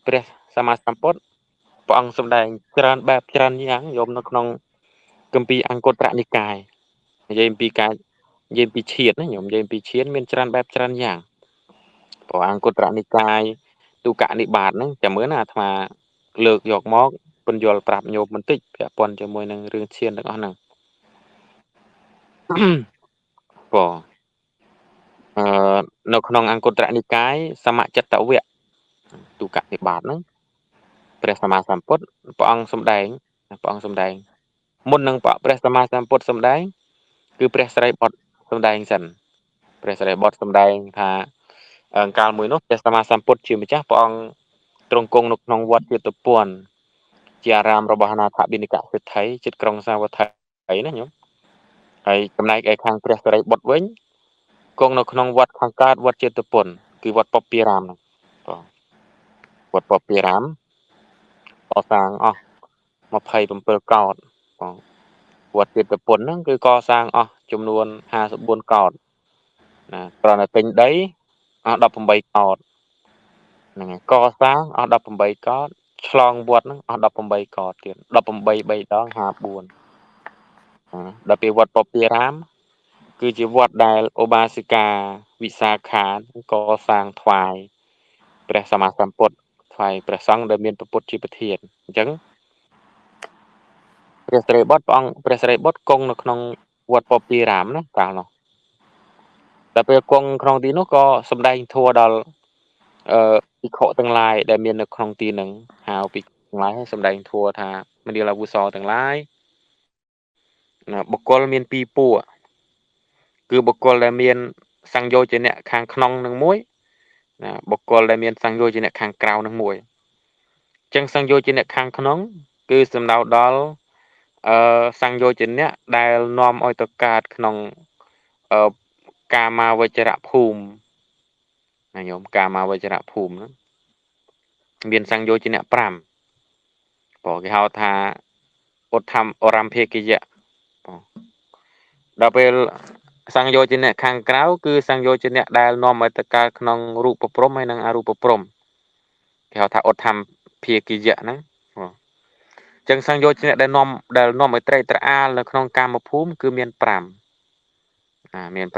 ព្រះសម្មាសម្ពុទ្ធព្រះអង្គសម្ដែងច្រើនបែបច្រើនយ៉ាងយមនៅក្នុងគម្ពីរអង្គត្រនិកាយនិយាយពីការនិយាយពីឈានណាញោមនិយាយពីឈានមានច្រើនបែបច្រើនយ៉ាងព្រោះអង្គត្រនិកាយទុកនិបាតហ្នឹងចាំមើលណាអាត្មាលើកយកមកពន្យល់ប្រាប់ញោមបន្តិចពាក់ព័ន្ធជាមួយនឹងរឿងឈានទាំងអស់ហ្នឹងព្រោះនៅក្នុងអង្គត្រនិកាយសមចិត្តវៈទុកនិបាតហ្នឹងព្រះសម្មាសម្ពុទ្ធព្រះអង្គសម្ដែងមុននឹងព្រះសម្មាសម្ពុទ្ធសម្ដែងគឺព្រះសិរីបុត្រសម្ដែងសិនព្រះសិរីបុត្រសម្ដែងថាកាលមួយនោះព្រះសម្មាសម្ពុទ្ធជាម្ចាស់ព្រះអង្គទ្រង់គង់នៅក្នុងវត្តជាតពន់ជាអារាមរបស់អនាថបិនិកសិទ្ធិជិតក្រុងសាវត្ថីណាញោមហើយចំណែកឯខាងព្រះសិរីបុត្រវិញគង់នៅក្នុងវត្តខាងកើតវត្តជាតពន់គឺវត្តពពារាមហ្នឹងវត្តពពារាមកសាងអស់27កោដបងវត្តជាតពន់ហ្នឹងគឺកសាងអស់ចំនួន54កោដណាគ្រាន់តែទិញដីអស់18កោដហ្នឹងហើយកសាងអស់18កោដឆ្លងវត្តហ្នឹងអស់18កោដទៀត18 3ដង54ដល់ពេលវត្តពពារាមគឺជាវត្តដែលឧបាសិកាវិសាខាកសាងថ្វាយព្រះសម្មាសម្ពុទ្ធថ្វាយព្រះសង្ឃដែលមានពុទ្ធជាប្រធានអញ្ចឹងព្រះសិរីបុត្រព្រះអង្គព្រះសិរីបុត្រគង់នៅក្នុងវត្តពពារាមណាកាលនោះដល់ពេលគង់ក្នុងទីនោះក៏សម្ដែងធម៌ដល់ភិក្ខុទាំងឡាយដែលមាននៅក្នុងទីហ្នឹងហៅភិក្ខុទាំងឡាយឲ្យសម្ដែងធម៌ថាមនាលអាវុសោទាំងឡាយណាបុគ្គលមាន2ពួកគឺបុគ្គលដែលមានសង្យោជនៈខាងក្នុងនឹងមួយណាបុគ្គលដែលមានសង្យោជនៈខាងក្រៅនឹងមួយអញ្ចឹងសង្យោជនៈខាងក្នុងគឺសំដៅដល់សង្យោជនៈដែលនាំឲ្យទៅកើតក្នុងកាមាវចរៈភូមិណាញោមកាមាវចរៈភូមិហ្នឹងមានសង្យោជនៈ5ព្រោះគេហៅថាឧទ្ធម្មអរម្ភាគយៈដល់ពេលសង្យោជនៈខាងក្រៅគឺសង្យោជនៈដែលនាំឲ្យទៅកើតក្នុងរូបព្រំហើយនិងអរូបព្រំគេហៅថាឧទ្ធម្មភាគយៈហ្នឹងអញ្ចឹងសង្យោជនៈដែលនាំឲ្យត្រេកត្រអាលនៅក្នុងកាមភូមិគឺមាន5មាន5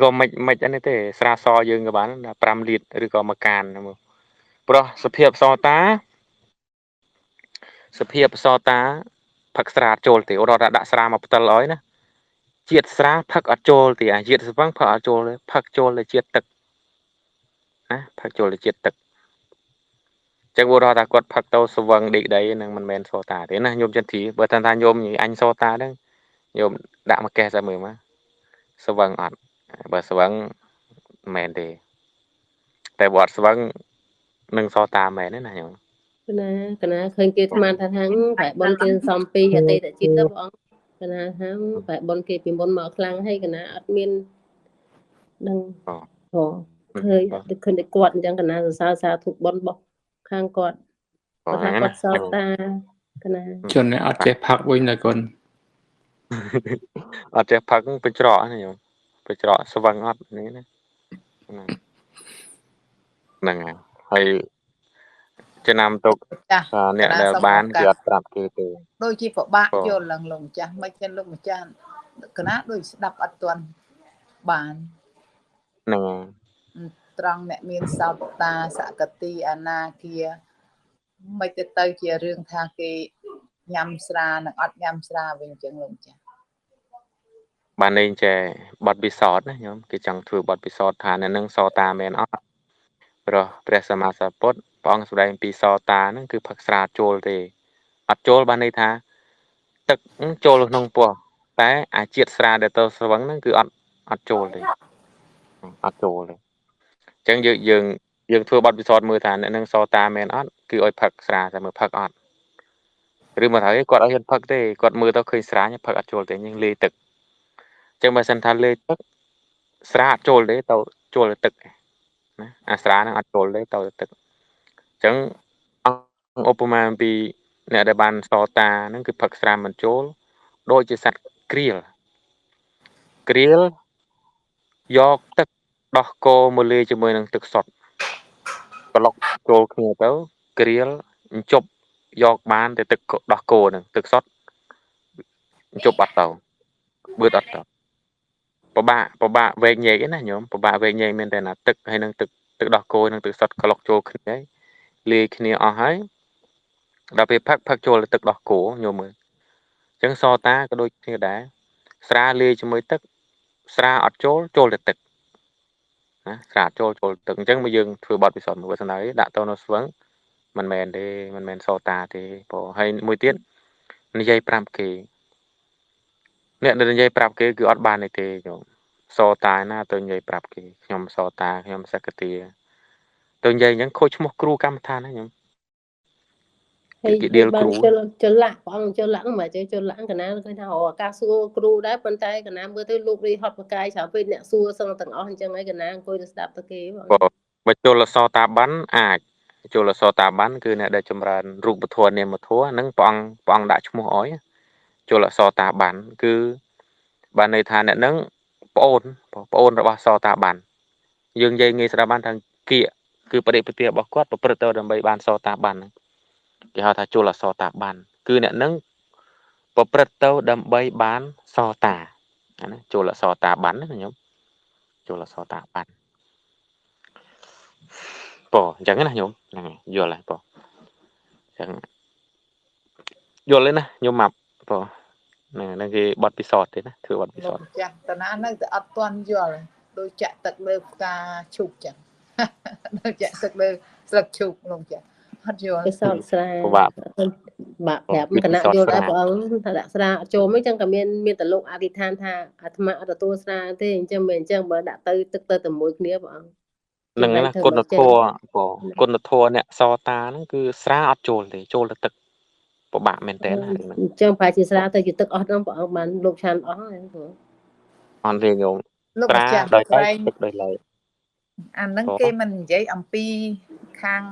ก็ไม่อันนี้ទេស្រាសយើងក៏បាន5លីត្រឬក៏1កានព្រោះសភាពសតាផឹកស្រាចូលទេឧទាហរណ៍ដាក់ស្រាមកផ្តិលឲ្យណាជាតិស្រាផឹកអត់ចូលទេអាជាតិស្វឹងផឹកអត់ចូលទេផឹកចូលតែជាតិទឹកណាផឹកចូលតែជាតិទឹកចឹងឧទាហរណ៍ថាគាត់ផឹកទៅស្វឹងដេកដីនឹងមិនមែនសតាទេណាញោមចន្ទធីបើថាញោមអញសតាហ្នឹងញោមដាក់មកកេះតែមើលមកស្វឹងអត់បើស្វឹងមិនមែនទេតែបើអត់ស្វឹងនឹងសតាមែនទេណាញោមកណាឃើញគេស្មានថាខាងបែបបនគេសំពីអតីតជាតិទៅបងកណាខាងបែបបនគេពីមុនមកខ្លាំងហើយកណាអត់មានដឹងឃើញតែគាត់អញ្ចឹងកណាសរសើរសាធុបនរបស់ខាងគាត់ថាគាត់សតាកណាជនអត់ចេះផឹកវិញណាកូនអត់ចេះផឹកទៅច្រកណាញោមទៅច្រកស្វឹងអត់នេះណាហ្នឹងហើយចំណាំទុកអ្នកដែលបានគឺអត់ប្រាប់គេទេដូចជាពិបាកយល់ឡើងលោកម្ចាស់មិនចឹងលោកម្ចាស់កណាដូចស្ដាប់អត់ទាន់បានហ្នឹងត្រង់អ្នកមានសោតតាសកតិអនាគាមិនទៅជារឿងថាគេញ៉ាំស្រានិងអត់ញ៉ាំស្រាវិញចឹងលោកម្ចាស់បាននេះចេះបទពិសោធន៍ណាញោមគេចង់ធ្វើបទពិសោធន៍ថាអ្នកនឹងសតាមែនអត់ព្រោះព្រះសម្មាសម្ពុទ្ធព្រះអង្គសម្ដែងពីសតាហ្នឹងគឺផឹកស្រាចូលទេអត់ចូលបានន័យថាទឹកចូលក្នុងពោះតែអាជាតិស្រាដែលទៅស្វឹងហ្នឹងគឺអត់ចូលទេអត់ចូលទេអញ្ចឹងយើងធ្វើបទពិសោធន៍មើលថាអ្នកនឹងសតាមែនអត់គឺឲ្យផឹកស្រាតែមើលផឹកអត់ឬមកថាគាត់ឲ្យហ៊ានផឹកទេគាត់មើលទៅឃើញស្រាផឹកអត់ចូលទេយើងលេទឹកអញ្ចឹងបើសិនថាលេទឹកស្រាអត់ចូលទេទៅចូលតែទឹកណាអាស្រាហ្នឹងអត់ចូលទេទៅទឹកអញ្ចឹងឧបមាពីអ្នកដែលបានសតាហ្នឹងគឺផឹកស្រាមិនចូលដូចជាសត្វក្រៀលយកទឹកដោះគោមកលាយជាមួយនឹងទឹកសុទ្ធប្លុកចូលគ្នាទៅក្រៀលជប់យកបានតែទឹកដោះគោហ្នឹងទឹកសុទ្ធជប់អត់ទៅបឺតអត់ទៅពិបាកវែកញែកឯណាញោមពិបាកវែកញែកមានតែណាទឹកហើយនឹងទឹកដោះគោនឹងទឹកសុទ្ធក្លុកចូលគ្នាលាយគ្នាអស់ហើយដល់ពេលផឹកចូលទឹកដោះគោញោមមើលអញ្ចឹងសតាក៏ដូចគ្នាដែរស្រាលាយជាមួយទឹកស្រាអត់ចូលតែទឹកណាស្រាចូលទឹកអញ្ចឹងមកយើងធ្វើបទពិសោធន៍មើលស្នើដាក់ទៅនៅស្វឹងមិនមែនទេមិនមែនសតាទេព្រោះហើយមួយទៀតនិយាយប្រាប់គេអ្នកដែលនិយាយប្រាប់គេគឺអត់បានទេញោមសតាណាទៅនិយាយប្រាប់គេខ្ញុំសតាខ្ញុំសក្តិទៅនិយាយអញ្ចឹងខូចឈ្មោះគ្រូកម្មដ្ឋានណាញោមហើយបានចលៈព្រះអង្គចលៈហ្នឹងមិនចេះចលៈកណាឃើញថាឱកាសសួរគ្រូដែរប៉ុន្តែកណាមើលទៅលោករីហត់បកាយច្រើនពេកអ្នកសួរសឹងទាំងអស់អញ្ចឹងហើយកណាអង្គុយទៅស្ដាប់ទៅគេបងបើចូលសតាបានអាចចូលសតាបានគឺអ្នកដែលចម្រើនរូបធម៌នាមធម៌ហ្នឹងព្រះអង្គដាក់ឈ្មោះអោយចូលសតាបានគឺបានន័យថាអ្នកហ្នឹងប្អូនរបស់សតាបានយើងនិយាយងាយស្ដាប់បានថាគៀកគឺបរិបទារបស់គាត់ប្រព្រឹត្តទៅដើម្បីបានសតាបានគេហៅថាចូលសតាបានគឺអ្នកហ្នឹងប្រព្រឹត្តទៅដើម្បីបានសតាណាចូលសតាបានណាញោមចូលសតាបានបងអញ្ចឹងណាញោមហ្នឹងយល់ហើយបងអញ្ចឹងយល់ទេណាញោមមកបងហ្នឹងគេបត់ពិសោធន៍ទេណាធ្វើបត់ពិសោធន៍ចាស់តាណានៅតែអត់ទាន់យល់ដូចចាក់ទឹកលើផ្កាឈូកចឹងដូចចាក់ទឹកលើស្លឹកឈូកលោកចាស់អត់យល់ពិសោធន៍ស្រាបាក់ប្រាប់គណៈយល់ដែរព្រះអង្គថាដាក់ស្រាចូលមិនចឹងក៏មានតែលោកអធិដ្ឋានថាអាត្មាអត់ទទួលស្រាទេអញ្ចឹងមិនអញ្ចឹងបើដាក់ទៅទឹកទៅតែមួយគ្នាព្រះអង្គនឹងណាគុណធម៌គុណធម៌អ្នកសតាហ្នឹងគឺស្រាអត់ចូលទេចូលតែទឹកពិបាកមែនតើណាអញ្ចឹងប្រហែលជាស្រាទៅជាទឹកអស់ហ្នឹងព្រះអង្គបានលោកឆានអស់ហើយព្រោះអត់ទេញោមស្រាដោយតែទឹកដោយឡែកអាហ្នឹងគេមិននិយាយអំពីខាង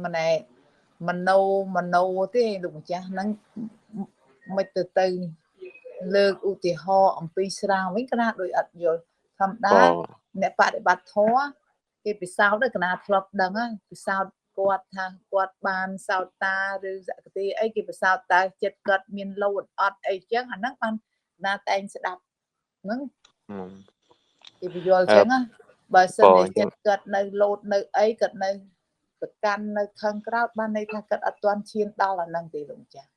ម៉ណែមโนទេលោកម្ចាស់ហ្នឹងមិនទៅលើកឧទាហរណ៍អំពីស្រាវិញគណៈដូចអត់យល់ធម្មតាអ្នកបដិបត្តិធម៌គេពិសោធន៍គណៈធ្លាប់ដឹងពិសោធន៍គាត់ថាគាត់បានសោតតាឬសក្តិអីគេពិសោធន៍តើចិត្តគាត់មានលោតអត់អីចឹងអាហ្នឹងបានណាតែងស្ដាប់ហ្នឹង ពីពយល់ចឹងណាបើសិនតែចិត្តគាត់នៅលោតនៅអីគាត់នៅប្រកាន់នៅខឹងក្រោតបានន័យថាគាត់អត់ទាន់ឈានដល់អាហ្នឹងទេលោកចាស់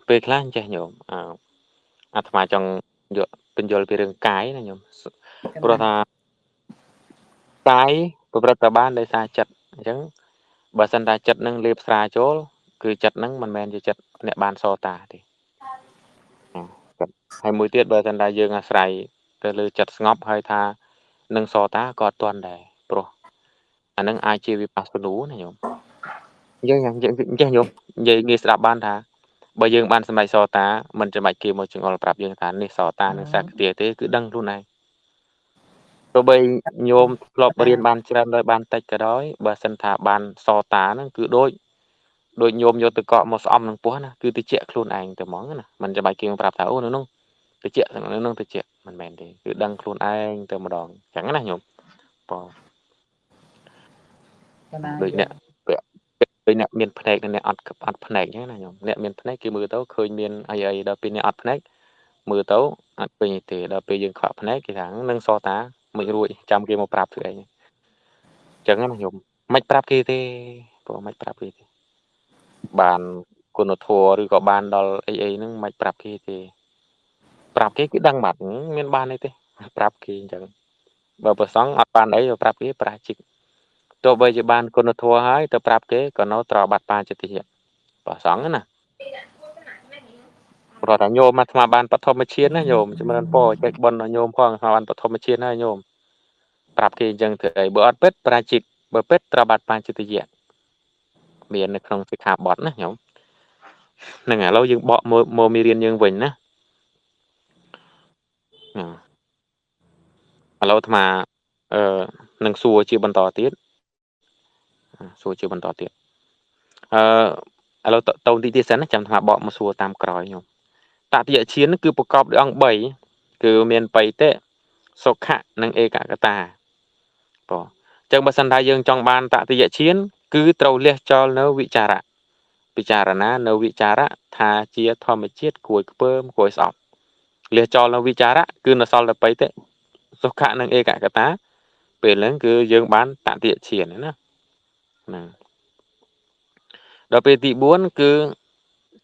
ពេលខ្លះចេះញោមអាត្មាចង់យកបញ្យល់ពីរឿងកាយណាញោមព្រោះថាកាយប្រព្រឹត្តទៅបានដោយសារចិត្តអញ្ចឹងបើសិនថាចិត្តនឹងលេបស្រាចូលគឺចិត្តនឹងមិនមែនជាចិត្តអ្នកបានសតាទេហើយមួយទៀតបើសិនថាយើងអាស្រ័យទៅលើចិត្តស្ងប់ហើយថានឹងសតាក៏អត់ទាន់ដែរព្រោះអានឹងអាចជាវិបស្សនូណាញោមយើងចេះញោមនិយាយងាយស្ដាប់បានថាបើយើងបានសម្រេចសតាមិនចាំបាច់គេមកចង្អុលប្រាប់យើងថានេះសតានឹងសាគទាទេគឺដឹងខ្លួនឯងទោះបីញោមធ្លាប់រៀនបានច្រើនដោយបានតិចក៏ដោយបើសិនថាបានសតាហ្នឹងគឺដូចញោមយកទៅកក់មកស្អំនឹងពោះណាគឺតិចខ្លួនឯងទៅហ្មងណាមិនចាំបាច់គេមកប្រាប់ថាអូនៅនោះតិចនៅនោះតិចមិនមែនទេគឺដឹងខ្លួនឯងទៅម្ដងអញ្ចឹងណាញោមបងដូចអ្នកមានភ្នែកនិងអ្នកអត់ភ្នែកអញ្ចឹងណាញោមអ្នកមានភ្នែកគេមើលទៅឃើញមានអីដល់ពេលអ្នកអត់ភ្នែកមើលទៅអត់ឃើញទេដល់ពេលយើងខ្វាក់ភ្នែកគេថានឹងសតាមិនរួចចាំគេមកប្រាប់ធ្វើអីអញ្ចឹងណាញោមមិនប្រាប់គេទេព្រោះមិនប្រាប់គេទេបានគុណធម៌ឬក៏បានដល់អីហ្នឹងមិនប្រាប់គេទេប្រាប់គេគឺដឹងបាត់មានបានអីទេប្រាប់គេអញ្ចឹងបើប្រសងអត់បានអីទៅប្រាប់គេប្រាជិកទោះបីជាបានគុណធម៌ហើយទៅប្រាប់គេក៏នៅត្របាត់បាចិត្តទៀតប្រសងណាព្រោះថាញោមអាត្មាបានបឋមជាតិណាញោមចម្រើនពរចេះបុណ្យញោមផងអាត្មាបានបឋមជាតិណាញោមប្រាប់គេអញ្ចឹងធ្វើអីបើអត់ពិតប្រាជិកបើពិតត្របាត់បាចិត្តទៀតមាននៅក្នុងសិក្ខាបទណាញោមហ្នឹងឥឡូវយើងបកមកមេរៀនយើងវិញណាឥឡូវអាត្មានឹងសួរជាបន្តទៀតឥឡូវតទៅទីទៀតសិនណាចាំអាត្មាបកមកសួរតាមក្រោយញោមតតិយឈានគឺប្រកបដោយអង្គ3គឺមានបៃតិសុខៈនិងឯកកតាបងអញ្ចឹងបើសិនថាយើងចង់បានតតិយឈានគឺត្រូវលះចោលនៅវិចារៈពិចារណានៅវិចារៈថាជាធម្មជាតិគួយខ្ពើមគួយស្អប់លះចោលនៅវិចារៈគឺនៅសល់តែបៃតិសុខៈនិងឯកកតាពេលហ្នឹងគឺយើងបានតតិយឈានណាហ្នឹងដល់ពេលទី4គឺ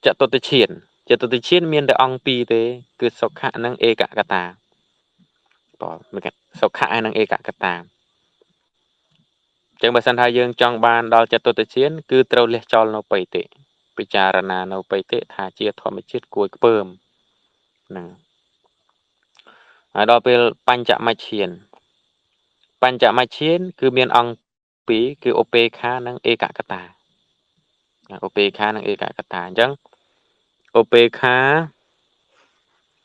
ចតុតឈានមានតែអង្គ2ទេគឺសុខៈនិងឯកកតាបងមិនគេសុខៈហើយនិងឯកកតាចឹងបើសិនថាយើងចង់បានដល់ចតុតឈានគឺត្រូវលះចោលនៅបៃតិពិចារណានៅបៃតិថាជាធម្មជាតិគួរខ្ពើមហ្នឹងហើយដល់ពេលបញ្ចមច្ឆានគឺមានអង្គ2គឺឧបេក្ខានិងឯកកតាឧបេក្ខានិងឯកកតាអញ្ចឹងឧបេក្ខា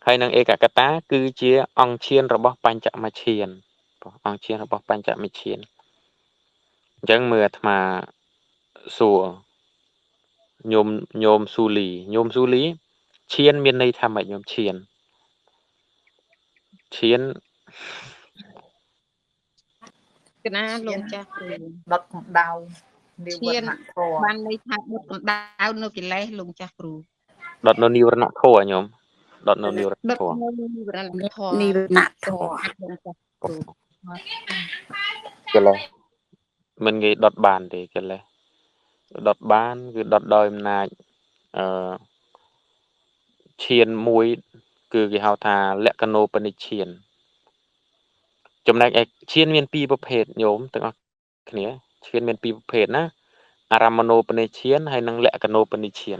ហើយនិងឯកកតាគឺជាអង្គឈានរបស់បញ្ចមច្ឆានអង្គឈានរបស់បញ្ចមច្ឆានអញ្ចឹងមើលអាត្មាសួរញោមស៊ូលីឈានមានន័យថាម៉េចញោមឈានកណាលោកចាស់គ្រូដុតកម្ដៅនិវរណធម៌បានន័យថាដុតកម្ដៅនៅកិលេសលោកចាស់គ្រូដុតនៅនិវរណធម៌ញោមដុតនៅនិវរណធម៌កិលេសមិនងាយដុតបានទេកិលេសដុតបានគឺដុតដោយអំណាចឈានមួយគឺគេហៅថាលក្ខណូបនិឈានចំណែកឯឈានមាន2ប្រភេទញោមទាំងអស់គ្នាឈានមាន2ប្រភេទណាអារម្មណូបនិឈានហើយនិងលក្ខណូបនិឈាន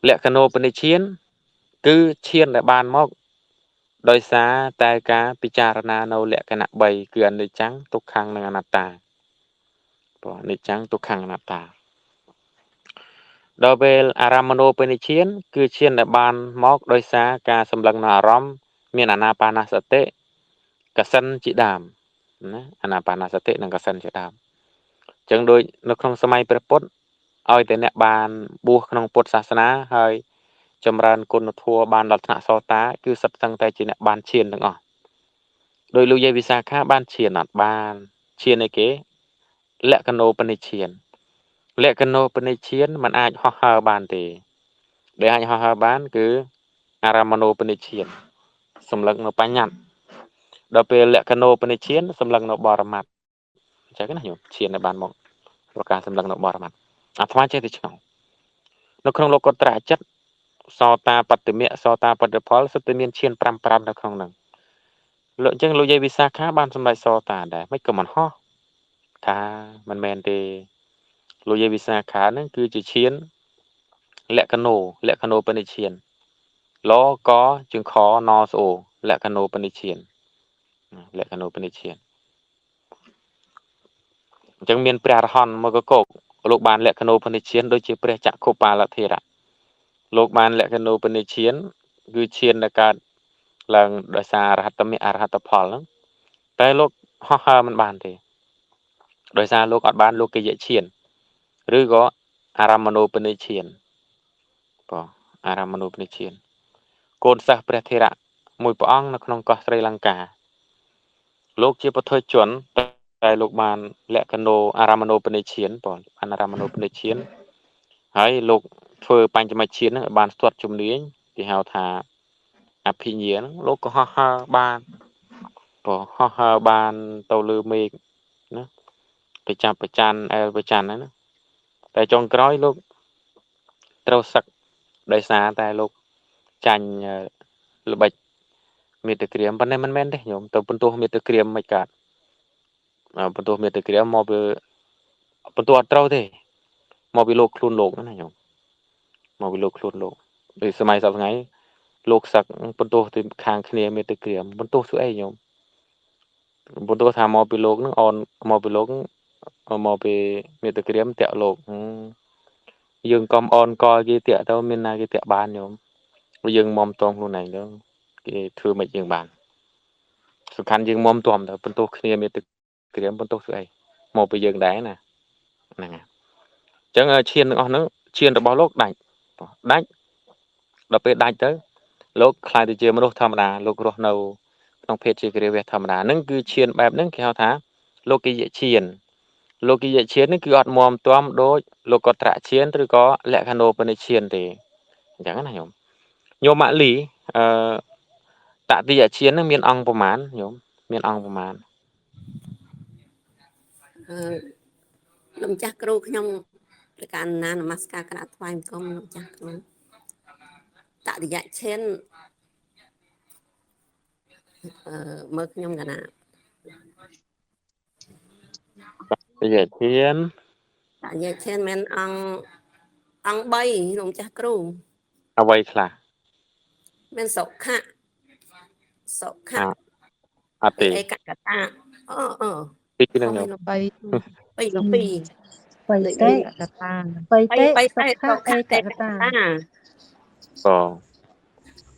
លក្ខណូបនិឈានគឺឈានដែលបានមកដោយសារតែការពិចារណានៅលក្ខណៈ3គឺអនិច្ចំទុក្ខំនិងអនត្តាព្រោះអនិច្ចំទុក្ខំអនត្តាដល់ពេលអារម្មណូបនិឈានគឺឈានដែលបានមកដោយសារការសម្លឹងនៅអារម្មណ៍មានអានាបាណសតិកសិនជាដើមណាអានាបាណសតិនិងកសិនជាដើមអញ្ចឹងដូចនៅក្នុងសម័យព្រះពុទ្ធឲ្យតែអ្នកបានបួសក្នុងពុទ្ធសាសនាហើយចម្រើនគុណធម៌បានដល់ថ្នាក់សោតាគឺសិតសឹងតែជាអ្នកបានឈានទាំងអស់ដោយលោកយាយវិសាខាបានឈានអត់បានឈានអីគេលក្ខណូបនិឈានมันអាចហោះហើរបានទេដែលអាចហោះហើរបានគឺអារម្មណូបនិឈានសម្លឹងនៅបញ្ញត្តិ ដល់ពេលលក្ខណូបនិឈានសម្លឹងនៅបរមត្ថអញ្ចឹងណាញោមឈាននៅបានមកប្រការសម្លឹងនៅបរមត្ថអាត្មាចេះតែឆ្ងល់នៅក្នុងលោកត្រៈចិត្តសោតាបតិមៈសោតាបតិផលសុទ្ធតែមានឈាន5 នៅក្នុងហ្នឹងលោកអញ្ចឹងលោកយាយវិសាខាបានសម្រេចសោតាដែរមិនក៏មិនហោះថាមិនមែនទេលោកយាយវិសាខាហ្នឹងគឺជាឈានលក្ខណូបនិឈានលកជើងខនស្អូលក្ខណូបនិឈានអញ្ចឹងមានព្រះអរហន្តមកកកលោកបានលក្ខណូបនិឈានដូចជាព្រះចក្ខុបាលធិរៈលោកបានលក្ខណូបនិឈានគឺឈាននៅកើតឡើងដោយសារអរហត្តមៈអរហត្តផលហ្នឹងតែលោកហោះហើរមិនបានទេដោយសារលោកអត់បានលោកកិយឈានឬក៏អារមណូបនិឈានបងអារមណូបនិឈានកូនសិស្សព្រះធិរៈមួយព្រះអង្គនៅក្នុងកោះស្រីលង្កាលោកជាពុទ្ធជនតែលោកបានលក្ខណូអារមណូបនិឈានបងអារមណូបនិឈានហើយលោកធ្វើបញ្ចមឈានហ្នឹងបានស្ទាត់ជំនាញគេហៅថាអភិញ្ញាហ្នឹងលោកក៏ហោះហើរបានបងហោះហើរបានទៅលើមេឃណាទៅចាប់ប្រច័នអែលប្រច័នហ្នឹងណាតែចុងក្រោយលោកត្រូវសឹកដោយសារតែលោកចាញ់ល្បិចមេត្តាក្រាមប៉ុន្តែមិនមែនទេញោមទៅបន្ទោសមេត្តាក្រាមមិនកើតបន្ទោសមេត្តាក្រាមមកវាបន្ទោសអត់ត្រូវទេមកពីលោកខ្លួនលោកណាញោមមកពីលោកខ្លួនលោកដូចសម័យសប្តាហ៍ថ្ងៃលោកសឹកបន្ទោសទៅខាងគ្នាមេត្តាក្រាមបន្ទោសશુંអីញោមបន្ទោសថាមកពីលោកហ្នឹងអូនមកពីលោកមកពីមេត្តាក្រាមតាក់លោកយើងកុំអូនកគេតាក់ទៅមានណាគេតាក់បានញោមយើងមុំតងខ្លួនឯងទៅគេធ្វើមិនយើងបានសំខាន់យើងមុំទាំទៅបន្ទោសគ្នាមេត្តាក្រាមបន្ទោសស្អីមកពីយើងដែរណាហ្នឹងហើយអញ្ចឹងឈានទាំងអស់ហ្នឹងឈានរបស់លោកដាច់ដល់ពេលដាច់ទៅលោកខ្លាយទៅជាមនុស្សធម្មតាលោករស់នៅក្នុងភេទជាគ្រាវេសធម្មតាហ្នឹងគឺឈានបែបហ្នឹងគេហៅថាលោកយៈឈាននេះគឺអត់មុំទាំដូចលោកត្រៈឈានឬក៏លក្ខណូបនិឈានទេអញ្ចឹងណាញោមម៉ាក់លីតតិយឈានហ្នឹងមានអង្គប្រមាណញោមមានអង្គប្រមាណលោកម្ចាស់គ្រូខ្ញុំព្រះកណ្ណានមស្ការគណៈថ្វាយបង្គំលោកម្ចាស់គ្រូតតិយឈានមើលខ្ញុំកណាតតិយឈានមានអង្គ3លោកម្ចាស់គ្រូអ្វីខ្លះមានសុខៈអត់ទេឯកកតាពីនឹងញោម3 2បៃតេបៃតេសុខៈឯកកតាប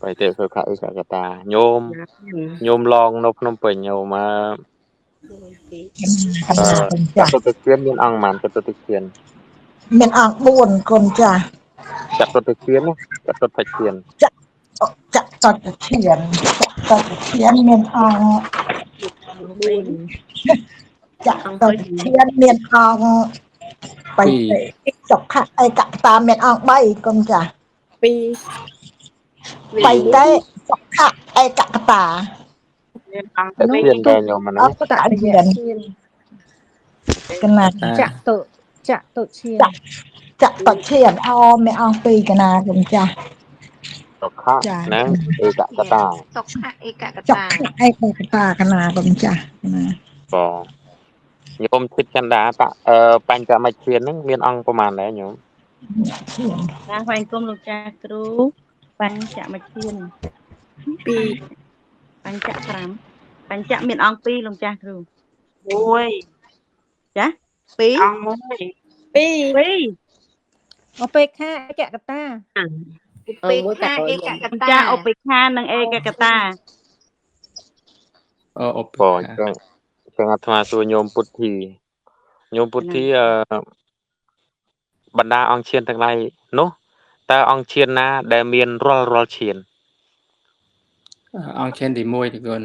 បៃតេសុខៈឯកតាញោមឡងនៅភ្នំពេញញោមចតុតឈានមានអង្គប៉ុន្មានចតុតឈានមានអង្គ4គុណចាស់ចតុតឈានចតុតឈានមានអង្គចតុតឈានមានអង្គបៃតេសុខៈឯកកតាមានអង្គ3គុណចាស់2បៃតេសុខៈឯកកតាមានអង្គ2មានតែញោមណាអង្គតតិយឈានកណាចតុឈានមានអង្គ2កណាគុណចាស់សុខៈណាឯកកតាសុខៈឯកកតាកណាគុណចាស់ណាបងញោមជិតចន្ទាបញ្ចមឈានហ្នឹងមានអង្គប្រមាណដែរញោមណាថ្វាយបង្គំលោកចាស់គ្រូបញ្ចមឈាន2បញ្ច5បញ្ចមានអង្គ2លោកចាស់គ្រូ1ចា2អង្គ2អបេខាឯកកតាឧបេខាឯកកតាចាឧបេខានិងឯកកតាឧបេខាចឹងអាត្មាសួរញោមពុទ្ធីបណ្ដាអង្គឈានទាំងឡាយនោះតើអង្គឈានណាដែលមានរាល់ឈានអង្គឈានទី1ទីគុណ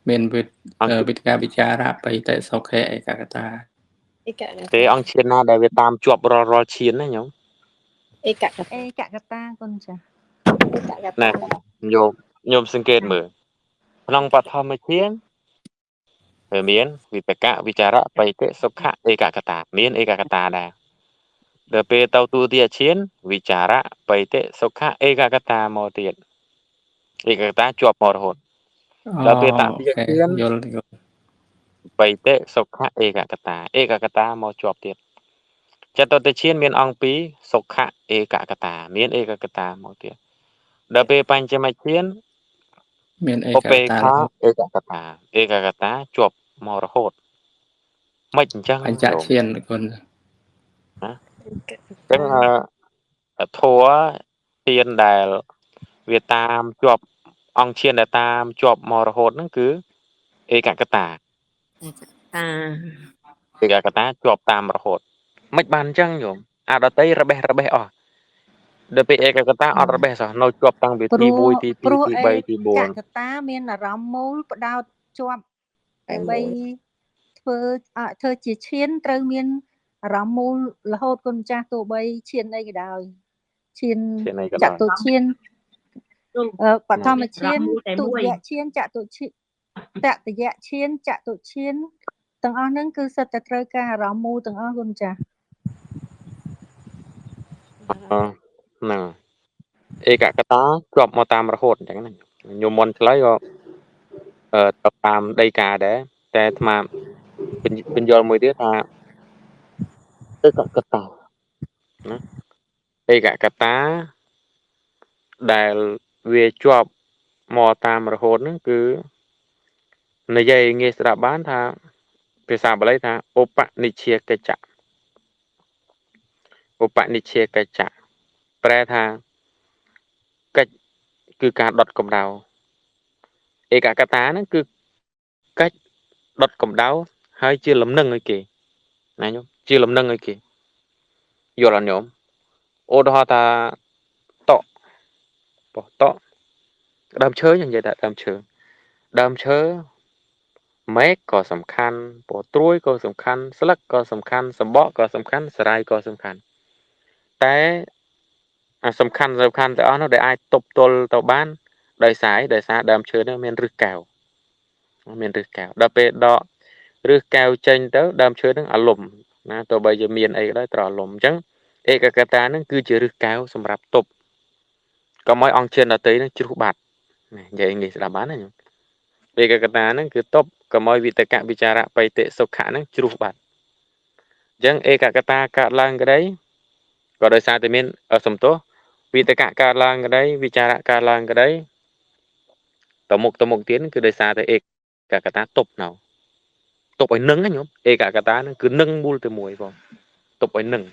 មានវិទ្យាវិចារបៃតេសុខៈឯកកតាទេអង្គឈានណាដែលវាតាមជាប់រាល់ឈានណាញោមឯកកតាគុណចាណាញោមសង្កេតមើល ក្នុងបឋមធានវាមានវិតកៈវិចារៈបៃតិសុខៈឯកកតាមានឯកកតាដែរដល់ពេលទៅទូទាឈានវិចារៈបៃតិសុខៈឯកកតាមកទៀតឯកកតាជាប់មករហូតដល់ពេលតតិយឈាន យល់ បៃតិសុខៈឯកកតាមកជាប់ទៀតចតុតឈានមានអង្គពីរសុខៈឯកកតាមានឯកកតាមកទៀតដល់ពេលបញ្ចមឈាន មានឯ ឧ ក បេ តា ខាឯកកតាជាប់មករហូតមិនអញ្ចឹង បញ្ចឈានគុណ ណាអញ្ចឹងធัวទានដែលវាតាមជាប់អង្គឈានដែលតាមជាប់មករហូតហ្នឹងគឺឯកកតា តា ឯកកតាជាប់តាមរហូតមិនបានអញ្ចឹងញោមអាដតីរបេះអស់ដល់ពេលឯកកតាអត់របេះសោះនៅជាប់តាំងពីទី1ទី2ទី3ទី4 ចកតាមានអារម្មណ៍មូលផ្ដោតជាប់ដើម្បីធ្វើជាឈានត្រូវមានអារម្មណ៍មូលរហូតគុណម្ចាស់ទោះបីឈានអីក៏ដោយឈានចតុឈានបឋមឈានទុតិយឈានចតុឈានតតិយឈានចតុឈានទាំងអស់ហ្នឹងគឺសិតតែត្រូវការអារម្មណ៍មូលទាំងអស់គុណម្ចាស់ ហ្នឹងឯកកតាជាប់មកតាមរហូតអញ្ចឹងណាញោមមន់ឆ្លើយក៏ទៅតាមដីកាដែរតែអាត្មាបញ្យល់មួយទៀតថាឯកកតាណាឯកកតាដែលវាជាប់មកតាមរហូតហ្នឹងគឺនិយាយងាយស្ដាប់បានថាភាសាបាលីថាឧបនិច្ឆេកិច្ចៈប្រែថាកិច្ចគឺការដុតកម្ដៅឯកកតាហ្នឹងគឺកិច្ចដុតកម្ដៅហើយជាលំនឹងឲ្យគេណាញោមជាលំនឹងឲ្យគេយល់អត់ញោមឧទាហរណ៍ថាតកបោះតកដើមឈើនិយាយថាដើមឈើមែកក៏សំខាន់ពណ៌ត្រួយក៏សំខាន់ស្លឹកក៏សំខាន់សម្បកក៏សំខាន់សរាយក៏សំខាន់តែអាសំខាន់ទាំងអស់នោះដែលអាចទប់ទល់ទៅបានដោយសារដើមឈើនោះមានឫសកែវដល់ពេលដកឫសកែវចេញទៅដើមឈើនឹងអាលំណាទោះបីជាមានអីក៏ដោយត្រូវអាលំអញ្ចឹងឯកកតានឹងគឺជាឫសកែវសម្រាប់ទប់កុំឲ្យអង្គឈានដតីនឹងជ្រុះបាត់និយាយងាយស្ដាប់បានណាញោមឯកកតានឹងគឺទប់កុំឲ្យវិតកវិចារៈបៃតិសុខៈនឹងជ្រុះបាត់អញ្ចឹងឯកកតាកើតឡើងក្តីក៏ដោយសារតែមានសំទោសវិតកកើតឡើងក្តីវិចារៈកើតឡើងក្តីតមុខទៀតគឺដោយសារតែឯកកតាទប់នៅទប់ឲ្យនឹងណាញោមឯកកតានឹងគឺនឹងមូលតែមួយបងទប់ឲ្យនឹង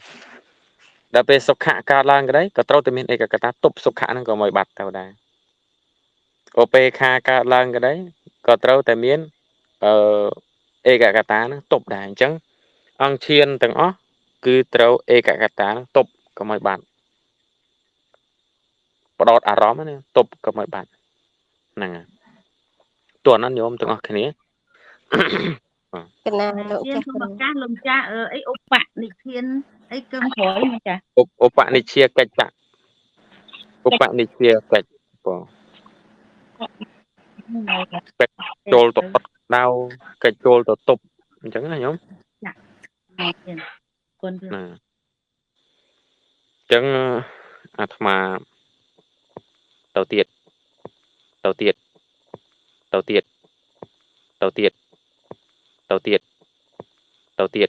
ដល់ពេលសុខៈកើតឡើងក្តីក៏ត្រូវតែមានឯកកតាទប់សុខៈនឹងក៏មិនបាត់ទៅដែរឧបេខាកើតឡើងក្តីក៏ត្រូវតែមានឯកកតានឹងទប់ដែរអញ្ចឹងអង្គឈានទាំងអស់គឺត្រូវឯកកតានឹងទប់ក៏មិនបាត់បដោតអារម្មណ៍ណាទប់ក៏មិនបាត់ហ្នឹងហើយតួណាញោមទាំងអស់គ្នា កណាលោកចាស់សូមឱកាសលោកចាស់អីឧបនិធានអីគឹមក្រោយមកចាស់ឧបនិច្ឆេកិច្ចៈឧបនិច្ឆេកិច្ចបងកិច្ចចូលទៅអត់ដៅកិច្ចចូលទៅទប់អញ្ចឹងណាញោមចាគុណអញ្ចឹងអាត្មាទៅទៀតទៅទៀតទៅទៀតទៅទៀតទៅទៀតទៅទៀត